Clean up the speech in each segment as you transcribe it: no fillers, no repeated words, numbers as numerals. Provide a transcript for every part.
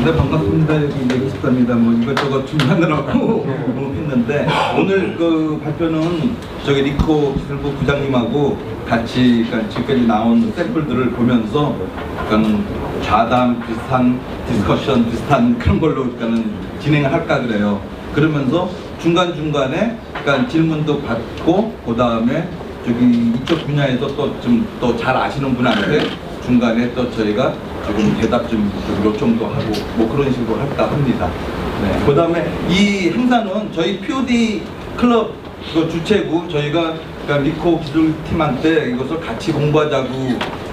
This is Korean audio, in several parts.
네, 반갑습니다. 여기 이제 기숙사입니다. 뭐 이것저것 준비하느라고 했는데 오늘 그 발표는 저기 리코 기술부 부장님하고 같이 그러니까 지금까지 나온 샘플들을 보면서 그러니까는 좌담 비슷한 디스커션 비슷한 그런 걸로 그러니까는 진행을 할까 그래요. 그러면서 중간중간에 그러니까 질문도 받고 그 다음에 저기 이쪽 분야에서 또 좀 또 잘 아시는 분한테 중간에 또 저희가 조금 대답 좀 요청도 하고 뭐 그런 식으로 할까 합니다. 네. 그 다음에 이 행사는 저희 POD 클럽 그 주최국 저희가 그러니까 리코 기술팀한테 이것을 같이 공부하자고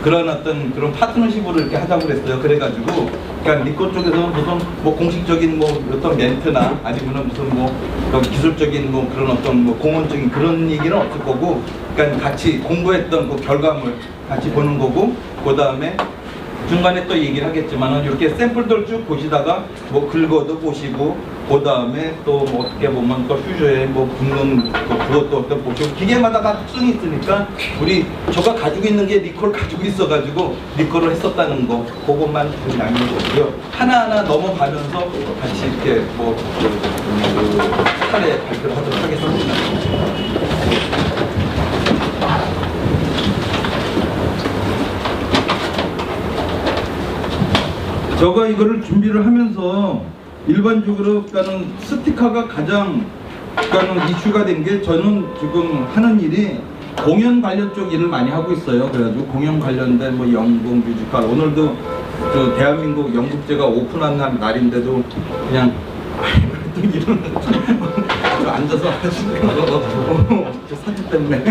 그런 어떤 그런 파트너십으로 이렇게 하자고 그랬어요. 그래가지고 그러니까 리코 쪽에서는 무슨 뭐 공식적인 뭐 어떤 멘트나 아니면은 무슨 뭐 어떤 기술적인 뭐 그런 어떤 뭐 공언적인 그런 얘기는 없을 거고 그러니까 같이 공부했던 그 결과물 같이 보는 거고 그 다음에 중간에 또 얘기를 하겠지만은 이렇게 샘플들 쭉 보시다가 뭐 긁어도 보시고 그 다음에 또 뭐 어떻게 보면 또 퓨저에 뭐 붓는 그것도 어떤 보시고 기계마다 다 특성이 있으니까 우리 저가 가지고 있는 게 리콜 가지고 있어가지고 리콜을 했었다는 거 그것만 좀 양해해 주고요. 하나하나 넘어가면서 같이 이렇게 뭐 차례 발표를 하도록 하겠습니다. 제가 이거를 준비를 하면서 일반적으로 그러니까는 스티커가 가장 그러니까는 이슈가 된 게 저는 지금 하는 일이 공연 관련 쪽 일을 많이 하고 있어요. 그래가지고 공연 관련된 뭐 연극, 뮤지컬 오늘도 그 대한민국 연극제가 오픈한 날인데도 그냥 또 이런 앉아서 하시는 저 사진 때문에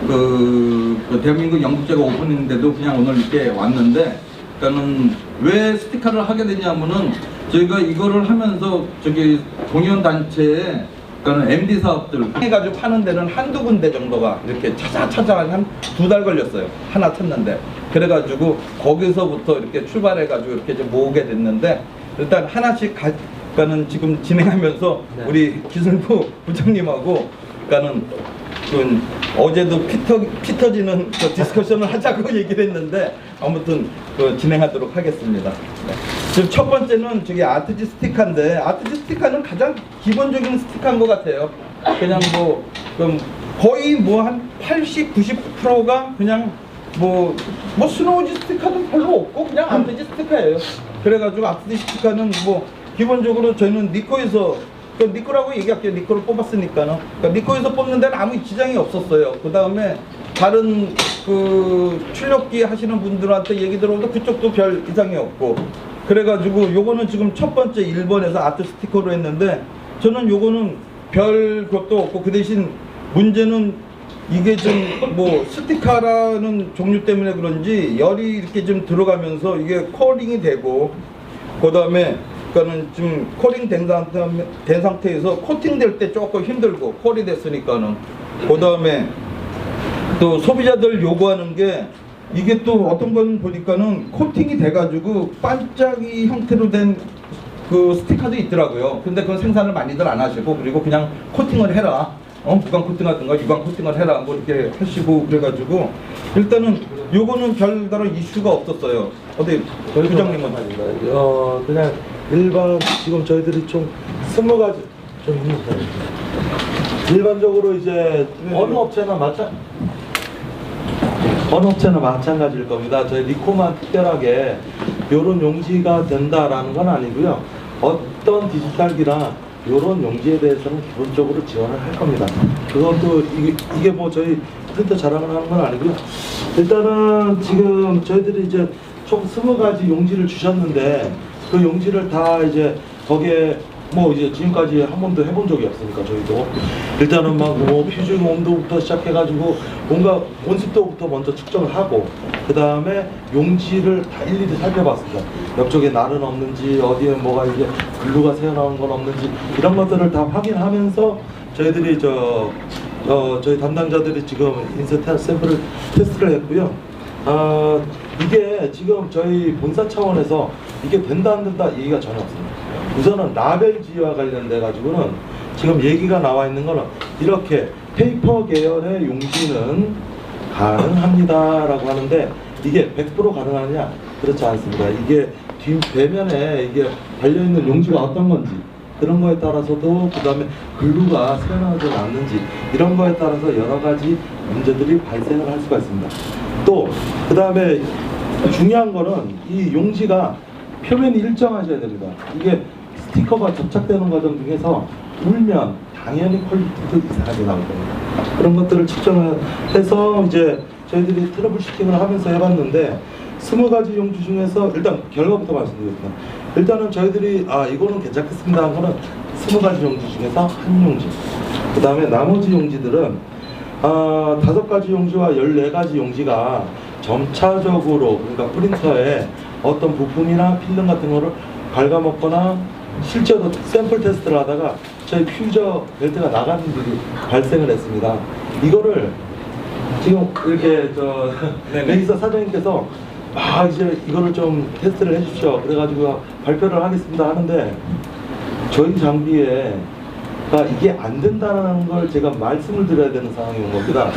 그 대한민국 연극제가 오픈했는데도 그냥 오늘 이렇게 왔는데. 그러니까는 왜 스티커를 하게 되냐면은 저희가 이거를 하면서 저기 공연 단체에 그러니까는 MD 사업들 해가지고 파는 데는 한두 군데 정도가 이렇게 찾아 한 2달 걸렸어요. 하나 찾는데 그래가지고 거기서부터 이렇게 출발해가지고 이렇게 좀 모으게 됐는데 일단 하나씩 그러니까는 지금 진행하면서 네. 우리 기술부 부장님하고 그러니까는 어제도 피 터지는 그 디스커션을 하자고 얘기를 했는데 아무튼 진행하도록 하겠습니다. 네. 지금 첫 번째는 저기 아트지 스티커인데 아트지 스티커는 가장 기본적인 스티커인 것 같아요. 그냥 뭐 거의 뭐 한 80, 90%가 그냥 뭐 스노우지 스티커도 별로 없고 그냥 아트지 스티커예요. 그래가지고 아트지 스티커는 뭐 기본적으로 저희는 니코에서 니코라고 얘기할게요. 니코를 뽑았으니까는. 그러니까 니코에서 뽑는 데는 아무 지장이 없었어요. 그 다음에 다른 그 출력기 하시는 분들한테 얘기 들어오도 그쪽도 별 이상이 없고. 그래가지고 요거는 지금 첫 번째 1번에서 아트 스티커로 했는데 저는 요거는 별 것도 없고 그 대신 문제는 이게 좀 뭐 스티커라는 종류 때문에 그런지 열이 이렇게 좀 들어가면서 이게 컬링이 되고 그 다음에 그러니까는 지금 콜링 된 상태에서 코팅될 때 조금 힘들고 콜이 됐으니까는 그 다음에 또 소비자들 요구하는 게 이게 또 어떤 건 보니까는 코팅이 돼가지고 반짝이 형태로 된 그 스티커도 있더라고요. 근데 그건 생산을 많이들 안 하시고 그리고 그냥 코팅을 해라. 무광 코팅하든가 유광 코팅을 해라. 뭐 이렇게 하시고 그래가지고 일단은 요거는 별다른 이슈가 없었어요. 어디 부장님은 그냥 일반 지금 저희들이 좀 20가지 좀 있는 편입니다. 일반적으로 이제 어느 업체나 마찬가지일 겁니다. 저희 리코만 특별하게 이런 용지가 된다라는 건 아니고요. 어떤 디지털기나 이런 용지에 대해서는 기본적으로 지원을 할 겁니다. 그것도 이게 뭐 저희 프린터 자랑을 하는 건 아니고요. 일단은 지금 저희들이 이제 총 20가지 용지를 주셨는데 그 용지를 다 이제 거기에 뭐 이제 지금까지 한 번도 해본 적이 없으니까 저희도 일단은 막 뭐 퓨징 온도부터 시작해가지고 뭔가 온습도부터 먼저 측정을 하고 그 다음에 용지를 다 일일이 살펴봤습니다. 옆쪽에 날은 없는지 어디에 뭐가 이제 글루가 새어나오는 건 없는지 이런 것들을 다 확인하면서 저희들이 저희 담당자들이 지금 인쇄 샘플을 테스트를 했고요. 이게 지금 저희 본사 차원에서 이게 된다 안 된다 얘기가 전혀 없습니다. 우선은 라벨지와 관련돼 가지고는 지금 얘기가 나와 있는 거는 이렇게 페이퍼 계열의 용지는 가능합니다 라고 하는데 이게 100% 가능하냐? 그렇지 않습니다. 이게 뒤 배면에 이게 달려 있는 용지가 어떤 건지 그런 거에 따라서도 그다음에 글루가 새어나오지 않는지 이런 거에 따라서 여러 가지 문제들이 발생을 할 수가 있습니다. 또 그다음에 중요한 거는 이 용지가 표면이 일정하셔야 됩니다. 이게 스티커가 접착되는 과정 중에서 울면 당연히 퀄리티도 이상하게 나올 겁니다. 그런 것들을 측정해서 이제 저희들이 트러블 슈팅을 하면서 해봤는데 20가지 용지 중에서 일단 결과부터 말씀드리겠습니다. 일단은 저희들이 이거는 괜찮겠습니다 한 거는 20가지 용지 중에서 한 용지, 그 다음에 나머지 용지들은 5가지 용지와 14가지 용지가 점차적으로 그러니까 프린터에 어떤 부품이나 필름 같은 거를 갉아먹거나 실제로 샘플 테스트를 하다가 저희 퓨저 벨트가 나가는 일이 발생을 했습니다. 이거를 지금 이렇게 레이서 사장님께서 이제 이거를 좀 테스트를 해주십시오. 그래가지고 발표를 하겠습니다 하는데 저희 장비에 이게 안 된다는 걸 제가 말씀을 드려야 되는 상황이 온 겁니다.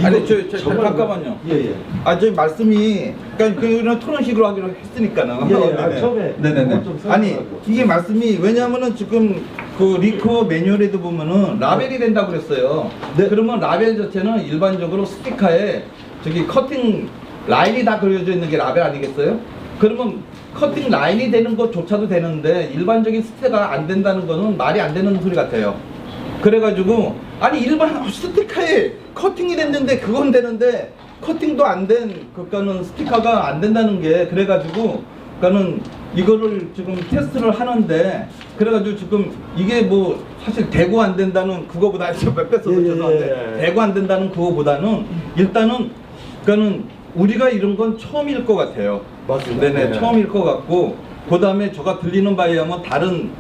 아니 잠깐만요. 예예. 저희 말씀이 그러니까 그런 토론식으로 하기로 했으니까는. 예. 처음에 네네네. 좀 아니 이게 말씀이 왜냐하면은 지금 그 리코 매뉴얼에도 보면은 라벨이 된다고 그랬어요. 네. 그러면 라벨 자체는 일반적으로 스티커에 저기 커팅 라인이 다 그려져 있는 게 라벨 아니겠어요? 그러면 커팅 라인이 되는 것조차도 되는데 일반적인 스티커가 안 된다는 거는 말이 안 되는 소리 같아요. 그래가지고 아니 일반 스티커에 커팅이 됐는데 그건 되는데 커팅도 안 된 그러니까는 스티커가 안 된다는 게 그래가지고 그러니까는 이거를 지금 테스트를 하는데 그래가지고 지금 이게 뭐 사실 대고 안 된다는 그거보다 뺐어도 죄송한데 대고 안 된다는 그거보다는 일단은 그러니까는 우리가 이런 건 처음일 것 같아요. 맞습니다. 네네 처음일 것 같고 그 다음에 제가 들리는 바에 의하면 다른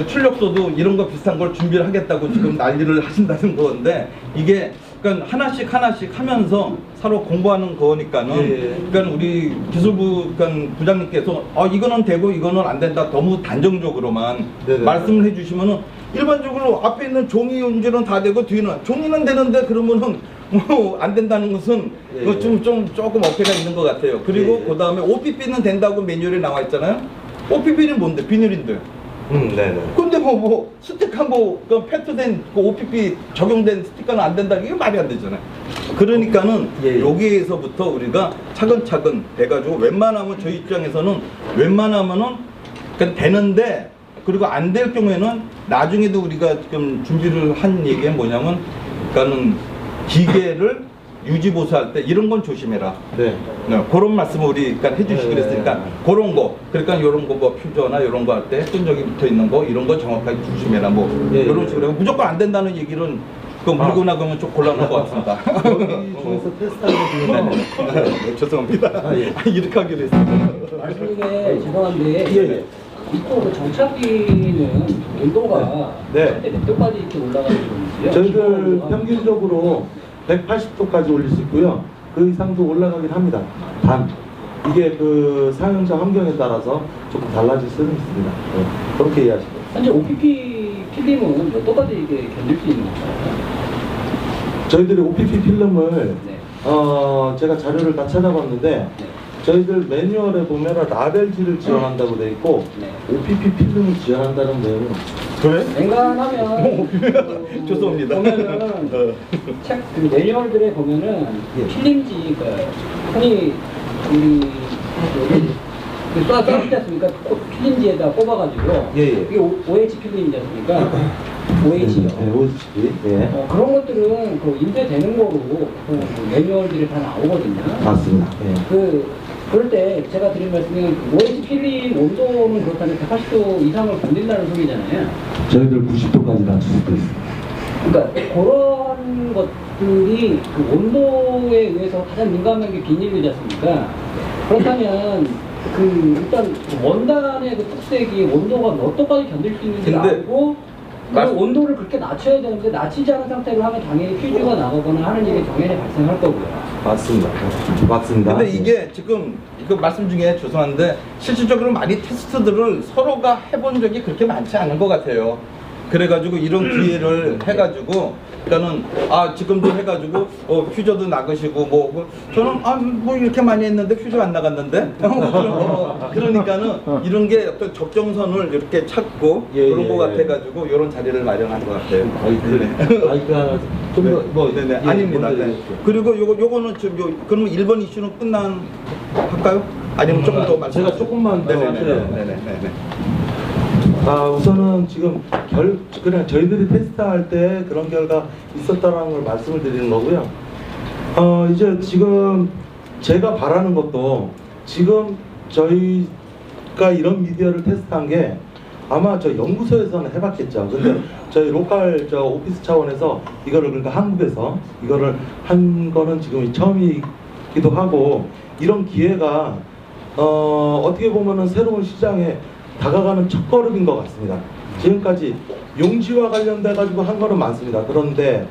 출력소도 이런 거 비슷한 걸 준비를 하겠다고 지금 난리를 하신다는 건데 이게 그러니까 하나씩 하면서 서로 공부하는 거니까는 그러니까 우리 기술부 그러니까 부장님께서 이거는 되고 이거는 안 된다 너무 단정적으로만 말씀을 해주시면은 일반적으로 앞에 있는 종이 용지는 다 되고 뒤는 종이는 되는데 그러면은 뭐 안 된다는 것은 조금 어폐가 있는 것 같아요. 그리고 그 다음에 OPP는 된다고 매뉴얼에 나와 있잖아요. OPP는 뭔데? 비닐인데. 네네. 근데 스티커 그 패트된 그 OPP 적용된 스티커는 안 된다. 이게 말이 안 되잖아요. 그러니까는 여기에서부터 우리가 차근차근 돼가지고 웬만하면 저희 입장에서는 웬만하면은 그냥 되는데 그리고 안 될 경우에는 나중에도 우리가 지금 준비를 한 얘기가 뭐냐면 그러니까는 기계를 유지보수할 때 이런 건 조심해라. 네. 그런 말씀을 우리 그러니까 해주시기로 했으니까 그런 거 그러니까 이런 거 뭐 퓨저나 이런 거 할 때 끈적이 붙어 있는 거 이런 거 정확하게 조심해라 이런 식으로 무조건 안 된다는 얘기는 그 물고 나가면 좀 곤란할 것 같습니다. 여기 중에서 테스트하는 거 죄송합니다. 이렇게 하기로 했습니다. 말씀 중에 죄송한데 이쪽 정착기는 온도가 몇 도까지 이렇게 올라가는 건지요? 저희들 평균적으로 180도까지 올릴 수 있고요. 그 이상도 올라가긴 합니다. 단 이게 그 사용자 환경에 따라서 조금 달라질 수는 있습니다. 그렇게 이해하시고. 현재 OPP 필름은 몇 도까지 이게 견딜 수 있는 건가요? 저희들이 OPP 필름을 제가 자료를 다 찾아봤는데 저희들 매뉴얼에 보면 라벨지를 지원한다고 돼 있고 OPP 필름을 지원한다는 내용은 그래? 냉간하면 죄송합니다. 보면은 책 그 매뉴얼들에 보면은 필름지 그러니까 흔히 우리 여기 써있지 않습니까? 필름지에다 꼽아가지고 이게 OH 필름이지 않습니까? OH요. OH. 그런 것들은 그 인쇄되는 거로 그 매뉴얼들이 다 나오거든요. 맞습니다. 그럴 때 제가 드린 말씀은 OH 필름 온도는 그렇다면 180도 이상을 견딘다는 소리잖아요. 저희들 90도까지 낮출 수도 있습니다. 그러니까 그런 것들이 그 온도에 의해서 가장 민감한 게 비닐이지 않습니까? 그렇다면 그 일단 원단의 그 특색이 온도가 몇 도까지 견딜 수 있는지 알고 그 온도를 그렇게 낮춰야 되는데 낮추지 않은 상태로 하면 당연히 퓨즈가 나가거나 하는 일이 당연히 발생할 거고요. 맞습니다. 근데 이게 지금 그 말씀 중에 죄송한데 실질적으로 많이 테스트들을 서로가 해본 적이 그렇게 많지 않은 것 같아요. 그래가지고 이런 기회를 해가지고 그러니까는 지금도 해가지고 퓨저도 나가시고 뭐 저는 뭐 이렇게 많이 했는데 퓨저 안 나갔는데 그러니까는 이런 게 어떤 적정선을 이렇게 찾고 그런 거 같아가지고 이런 자리를 마련한 것 같아요. 네네 아닙니다. 네. 그리고 요거는 지금 그러면 1번 이슈는 할까요? 아니면 조금 더 말씀? 제가 조금만 더 네네네. 우선은 지금 그냥 저희들이 테스트할 때 그런 결과 있었다는 걸 말씀을 드리는 거고요. 이제 지금 제가 바라는 것도 지금 저희가 이런 미디어를 테스트한 게 아마 저 연구소에서는 해봤겠죠. 근데 저희 로컬 오피스 차원에서 이거를 그러니까 한국에서 이거를 한 거는 지금 처음이기도 하고 이런 기회가 어떻게 보면은 새로운 시장에 다가가는 첫걸음인 것 같습니다. 지금까지 용지와 관련돼 가지고 한 거는 많습니다. 그런데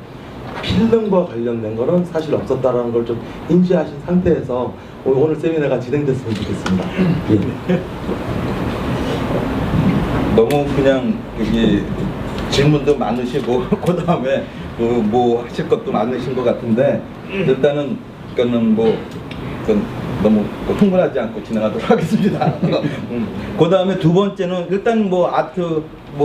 필름과 관련된 거는 사실 없었다라는 걸 좀 인지하신 상태에서 오늘 세미나가 진행됐으면 좋겠습니다. 예. 너무 그냥 여기 질문도 많으시고 그 다음에 뭐 하실 것도 많으신 것 같은데 일단은 그거는 너무 흥분하지 않고 진행하도록 하겠습니다. 그 다음에 두 번째는 일단 아트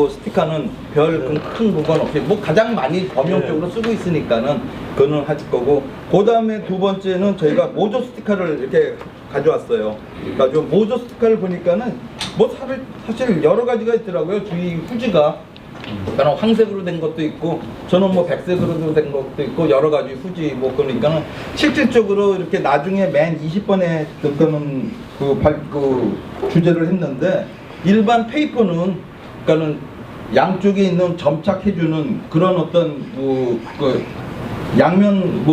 스티커는 별 큰 그건 없이 가장 많이 범용적으로 쓰고 있으니까는 그거는 하실 거고 그 다음에 두 번째는 저희가 모조 스티커를 이렇게 가져왔어요. 그러니까 모조 스티커를 보니까는 사실 여러 가지가 있더라고요. 주위 후지가 그러니까 황색으로 된 것도 있고 저는 백색으로 된 것도 있고 여러 가지 후지 그러니까는 실질적으로 이렇게 나중에 맨 20번에 그거는 그 주제를 했는데 일반 페이퍼는 그러니까는 양쪽에 있는 점착해주는 그런 어떤 양면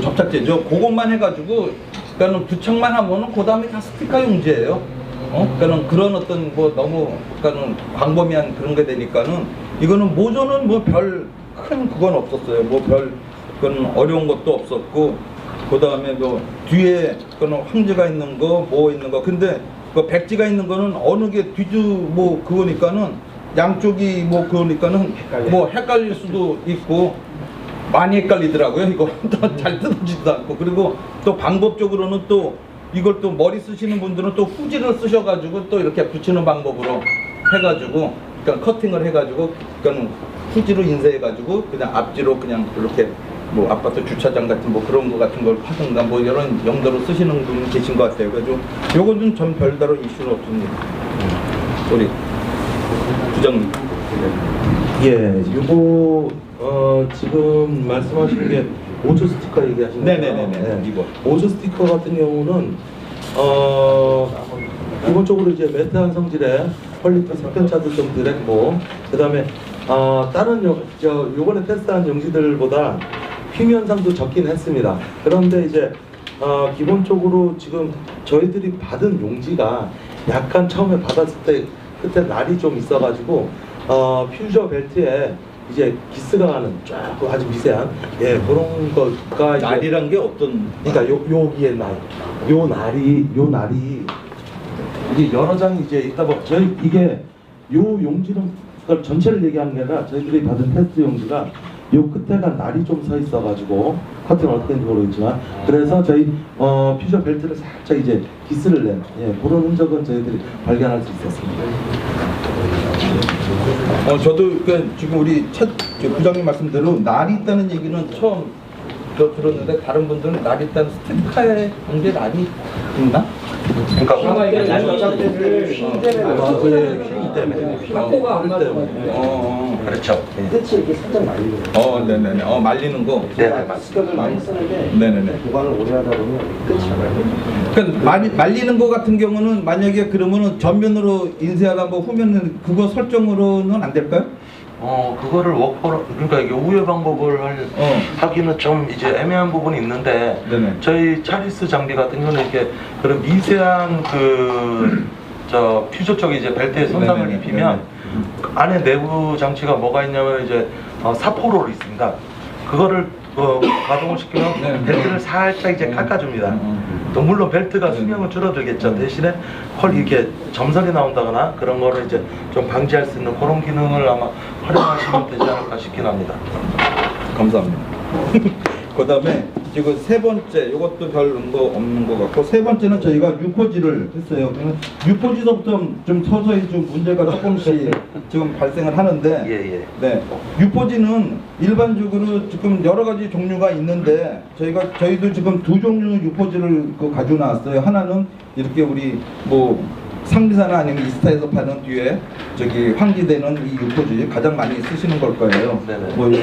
접착제죠. 그것만 해가지고 그러니까는 부착만 하면은 그 다음에 다 스티커 용지예요. 그러니까는 그런 어떤 너무 그러니까는 광범위한 그런 게 되니까는 이거는 모조는 별 큰 그건 없었어요. 그건 어려운 것도 없었고 그 다음에 뒤에 그거는 황지가 있는 거 있는 거 근데 백지가 있는 거는 어느 게 그거니까는 양쪽이 그거니까는 헷갈릴 수도 있고 많이 헷갈리더라고요. 이거 잘 뜯어지지도 않고 그리고 또 방법적으로는 또 이걸 또 머리 쓰시는 분들은 또 후지를 쓰셔가지고 또 이렇게 붙이는 방법으로 해가지고 그러니까 커팅을 해가지고 그러니까 후지로 인쇄해가지고 그냥 앞뒤로 그냥 이렇게 아파트 주차장 같은 그런 거 같은 걸 하든가 이런 용도로 쓰시는 분이 계신 것 같아요. 그래서 요거는 전 별다른 이슈는 없습니다. 우리 부장님. 예, 요거 지금 말씀하신 게 모조 스티커 얘기하신 거죠? 네네네네. 이거. 모조 스티커 같은 경우는 기본적으로 이제 매트한 성질의 퀄리티 색변차도 좀 덜했고 그다음에 다른 요번에 테스트한 용지들보다 휨 현상도 적긴 했습니다. 그런데 이제 기본적으로 지금 저희들이 받은 용지가 약간 처음에 받았을 때 그때 날이 좀 있어가지고 퓨저 벨트에 이제 기스가 가는 쫙 아주 미세한 그런 거가 날이란 게 어떤? 그러니까 여기에 요 날이 이게 여러 장이 이제 있다 저희 이게 요 용지는 그걸 전체를 얘기하는 게 아니라 저희들이 받은 테스트 용지가 요 끝에가 날이 좀 서 있어가지고 커팅은 어떻게 되는지 모르겠지만 그래서 저희 퓨저 벨트를 살짝 이제 기스를 낸 그런 흔적은 저희들이 발견할 수 있었습니다. 저도 지금 우리 부장님 말씀대로 날이 있다는 얘기는 처음 들었는데 다른 분들은 날이 있다는 스티커에 게 날이 있나? 아마 이게 날짜들을 휘 때문에 확보가 안 맞아요. 그렇죠. 끝이 이렇게 살짝 말리는 거. 네네네. 말리는 거. 네, 맞습니다. 스켜를 많이 쓰는데 네네네. 보관을 오래 하다 보면 끝이 안 말려요. 그러니까 말리는 거 같은 경우는 만약에 그러면은 전면으로 인쇄하고 후면은 그거 설정으로는 안 될까요? 그거를 그러니까 이게 우회 방법을 하기는 좀 이제 애매한 부분이 있는데 네네. 저희 차리스 장비 같은 경우는 이렇게 그런 미세한 퓨저 쪽에 이제 벨트에 손상을 네네네. 입히면 안에 내부 장치가 뭐가 있냐면 이제 사포롤이 있습니다. 그거를 가동을 시키면 네. 벨트를 살짝 이제 깎아줍니다. 또 물론 벨트가 수명은 줄어들겠죠. 대신에 컬 이렇게 점선이 나온다거나 그런 거를 이제 좀 방지할 수 있는 그런 기능을 아마 활용하시면 되지 않을까 싶긴 합니다. 감사합니다. 그 다음에 지금 세 번째, 이것도 별 거 없는 것 같고, 세 번째는 저희가 유포지를 했어요. 그러면 유포지서부터 좀 서서히 좀 문제가 조금씩 지금 발생을 하는데, 예. 네, 유포지는 일반적으로 지금 여러 가지 종류가 있는데, 저희도 지금 두 종류의 유포지를 가지고 나왔어요. 하나는 이렇게 우리 뭐 상비사나 아니면 이스타에서 파는 뒤에 저기 환기되는 이 유포지 가장 많이 쓰시는 걸 거예요. 네네. 뭐 요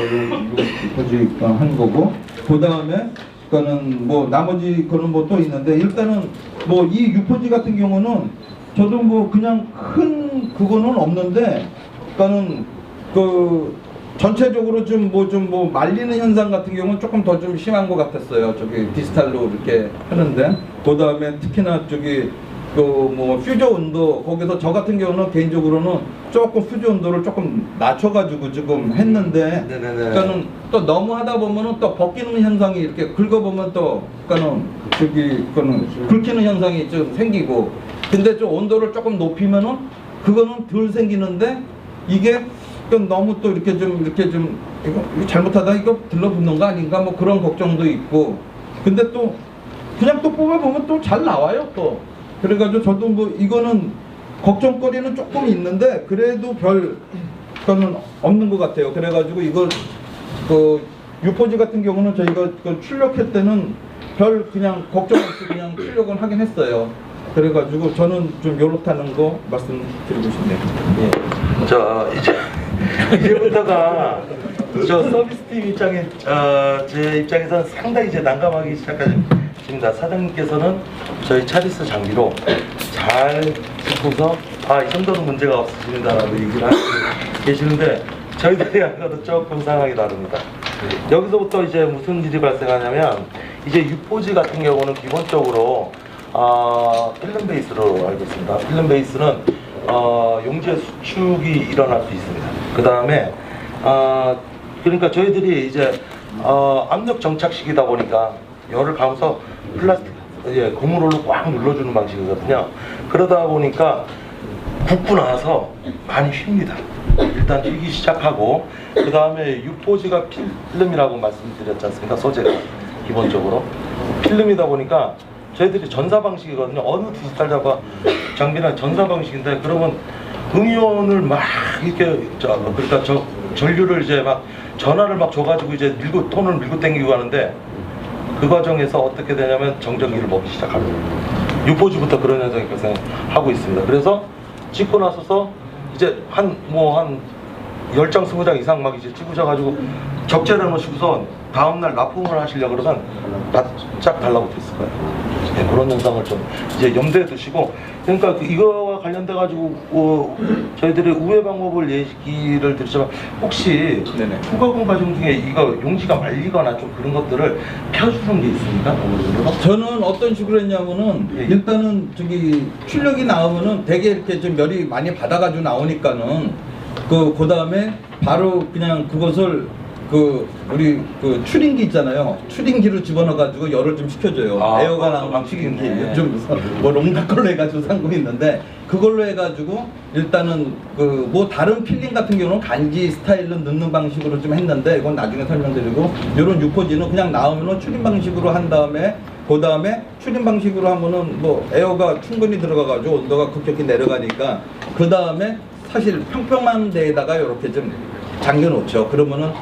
유포지 한 거고, 그 다음에 그거는 뭐 나머지 거는 뭐 또 있는데, 일단은 뭐 이 유포지 같은 경우는 저도 뭐 그냥 큰 그거는 없는데, 그러니까는 그 전체적으로 좀 뭐 말리는 현상 같은 경우는 조금 더 좀 심한 것 같았어요. 저기 디지털로 이렇게 하는데, 그 다음에 특히나 저기 그 뭐 퓨저 온도, 거기서 저 같은 경우는 개인적으로는 조금 퓨저 온도를 조금 낮춰가지고 지금 했는데, 네네네. 그러니까는 또 너무 하다 보면은 또 벗기는 현상이 이렇게 긁어보면 또 그러니까는 저기 그거는 긁히는 현상이 좀 생기고, 근데 좀 온도를 조금 높이면은 그거는 덜 생기는데, 이게 또 너무 또 이렇게 좀 이거 잘못하다 이거 들러붙는 거 아닌가 뭐 그런 걱정도 있고, 근데 또 그냥 또 뽑아보면 또 잘 나와요 또. 그래가지고 저도 뭐 이거는 걱정거리는 조금 있는데 그래도 별 거는 없는 것 같아요. 그래가지고 이거 그 유포지 같은 경우는 저희가 그 출력할 때는 별 그냥 걱정 없이 그냥 출력은 하긴 했어요. 그래가지고 저는 좀 요렇다는 거 말씀드리고 싶네요. 예. 자, 이제부터가 저 서비스팀 입장에 제 입장에서는 상당히 이제 난감하기 시작하십니다. 사장님께서는 저희 차리스 장비로 잘 짚고서 이 정도는 문제가 없으십니다라고 얘기를 하고 계시는데, 저희들이 하는 것도 조금 상황이 다릅니다. 여기서부터 이제 무슨 일이 발생하냐면, 이제 유포지 같은 경우는 기본적으로 필름 베이스로 알고 있습니다. 필름 베이스는 용지의 수축이 일어날 수 있습니다. 그 다음에 그러니까 저희들이 이제 압력 정착식이다 보니까 열을 가면서 플라스틱 고무롤로 꽉 눌러주는 방식이거든요. 그러다 보니까 굽고 나서 많이 휩니다. 일단 휘기 시작하고, 그 다음에 유포지가 필름이라고 말씀드렸지 않습니까? 소재가 기본적으로 필름이다 보니까 저희들이 전사 방식이거든요. 어느 디지털 장비나 전사 방식인데, 그러면 응이온을 막 이렇게 그러니까 전류를 이제 막 전화를 막 줘가지고 이제 톤을 밀고 당기고 하는데, 그 과정에서 어떻게 되냐면 정전기를 먹기 시작합니다. 유포지부터 그런 현상이 발생하고 있습니다. 그래서 찍고 나서서 이제 한 10장 20장 이상 막 이제 찍으셔가지고 적재를 놓으시고서 다음날 납품을 하시려고 그러면 바짝 달라붙어 있을 거예요. 네, 그런 현상을 좀 이제 염두에 두시고, 그러니까 이거와 관련돼 가지고 저희들이 우회 방법을 얘기를 드리자면, 혹시 네네. 후가공 과정 중에 이거 용지가 말리거나 좀 그런 것들을 펴주는 게 있습니까? 저는 어떤 식으로 했냐면은, 예. 일단은 저기 출력이 나오면은 되게 이렇게 좀 열이 많이 받아가지고 나오니까는 그 다음에 바로 그냥 그것을 우리 추린기 있잖아요. 추린기로 집어넣어가지고 열을 좀 식혀줘요. 에어가 나오는 추린기. 요즘 뭐 롱다 걸로 해가지고 산 거 있는데, 그걸로 해가지고 일단은 뭐 다른 필링 같은 경우는 간지 스타일로 넣는 방식으로 좀 했는데, 이건 나중에 설명드리고, 이런 유포지는 그냥 나오면은 추린 방식으로 한 다음에, 그 다음에 추린 방식으로 하면은 뭐 에어가 충분히 들어가가지고 온도가 급격히 내려가니까, 그 다음에 사실 평평한 데에다가 이렇게 좀 잠겨 놓죠. 그러면은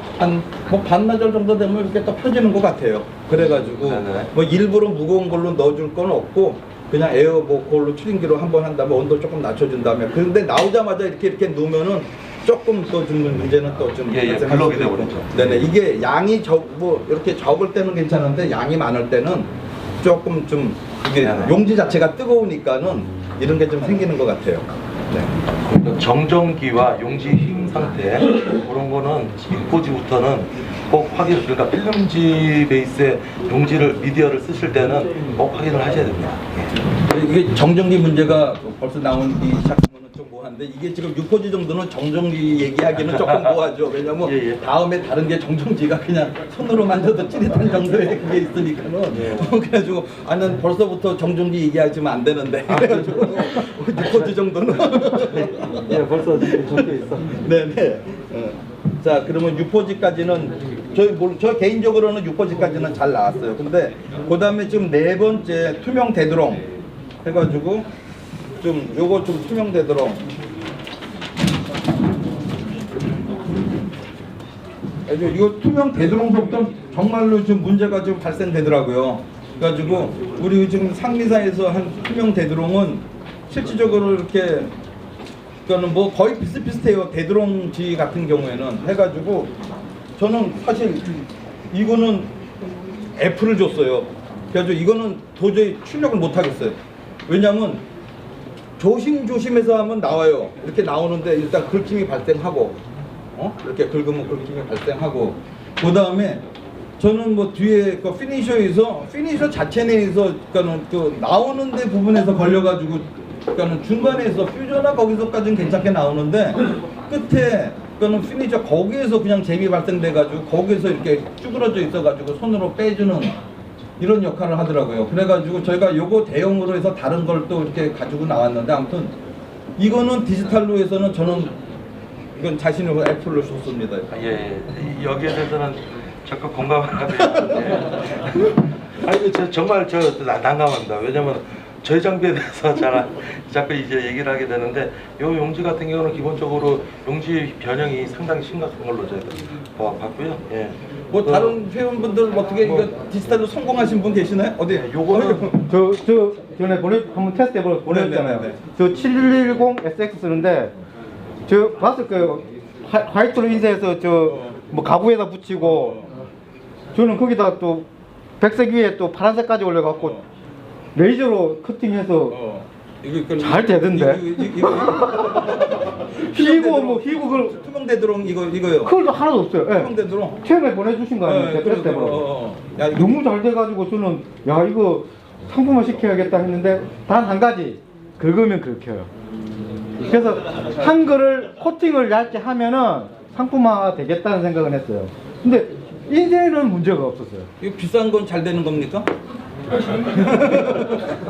뭐 반나절 정도 되면 이렇게 또 펴지는 것 같아요. 그래가지고 네네. 뭐 일부러 무거운 걸로 넣어줄 건 없고, 그냥 에어 뭐 그걸로 추린기로 한번 한 다음에 온도 조금 낮춰준 다음에, 근데 나오자마자 이렇게 넣으면은 조금 또 좀 문제는 또 좀 블록이 되버리죠. 네네. 이게 양이 뭐 이렇게 적을 때는 괜찮은데, 양이 많을 때는 조금 좀 이게 네네. 용지 자체가 뜨거우니까는 이런 게 좀 생기는 것 같아요. 네. 그러니까 정전기와 용지 힘 상태, 그런 거는 유포지부터는 꼭 확인, 그러니까 필름지 베이스의 용지를 미디어를 쓰실 때는 꼭 확인을 하셔야 됩니다. 이게 정전기 문제가 벌써 나오기 시작하면 좀 뭐 죄송한데 이게 지금 6호지 정도는 정전기 얘기하기는 조금 뭐하죠. 왜냐면 예, 예. 다음에 다른 게 정전기가 그냥 손으로 만져도 찌릿한 정도의 그게 있으니까는 예. 그래가지고 난 벌써부터 정전기 얘기하시면 안 되는데 그래가지고 6호지 정도는 예, 벌써 적혀 있어. 네네. 자, 그러면 6호지까지는 저 개인적으로는 6호지까지는 잘 나왔어요. 근데 그 다음에 지금 네 번째 투명 대드롱 해가지고 좀 요거 좀 투명 대드롱. 이거 투명 대드롱부터 정말로 좀 문제가 좀 발생되더라고요. 그래가지고 우리 지금 상미사에서 한 투명 대드롱은 실질적으로 이렇게 그거는 뭐 거의 비슷비슷해요. 대드롱지 같은 경우에는 해가지고 저는 사실 이거는 F를 줬어요. 그래가지고 이거는 도저히 출력을 못 하겠어요. 왜냐면 조심조심해서 하면 나와요. 이렇게 나오는데 일단 긁힘이 발생하고 이렇게 긁으면 긁힘이 발생하고 그 다음에 저는 뭐 뒤에 그 피니셔 자체 내에서 그러니까는 그 나오는데 부분에서 걸려가지고 그러니까는 중간에서 퓨저나 거기서까지는 괜찮게 나오는데 끝에 그거는 피니셔 거기에서 그냥 재비 발생돼가지고 거기에서 이렇게 쭈그러져 있어가지고 손으로 빼주는 이런 역할을 하더라고요. 그래가지고 저희가 요거 대용으로 해서 다른 걸 또 이렇게 가지고 나왔는데 아무튼 이거는 디지털로 해서는 저는 이건 자신을 F를 줬습니다. 예, 여기에 대해서는 적극 공감하는데 아니 정말 저 난감합니다. 왜냐면 저희 장비에 대해서 자꾸 이제 얘기를 하게 되는데 요 용지 같은 경우는 기본적으로 용지 변형이 상당히 심각한 걸로 저희가 봤고요. 예. 뭐 다른 회원분들 어떻게 이거 디지털로 성공하신 분 계시나요? 어디? 요거는 저 전에 한번 테스트 보내줬잖아요. 네네네. 저 710 SX 쓰는데 저 봤을 거예요. 화이트로 인쇄해서 저 뭐 가구에다 붙이고 저는 거기다 또 백색 위에 또 파란색까지 올려갖고 레이저로 커팅해서 이거 잘 되던데? 휘고 뭐 휘고 그걸 투명 대드롱 이거요. 그걸도 하나도 없어요. 예. 투명 대드롱. 처음에 보내주신 거 아니에요? 네, 테스트 그래, 해보라고. 야, 이거 너무 잘 돼가지고 저는 야 이거 상품화 시켜야겠다 했는데 단 한 가지 긁으면 긁혀요. 그래서 한글을 코팅을 얇게 하면은 상품화 되겠다는 생각을 했어요. 근데 인쇄는 문제가 없었어요. 이거 비싼 건 잘 되는 겁니까?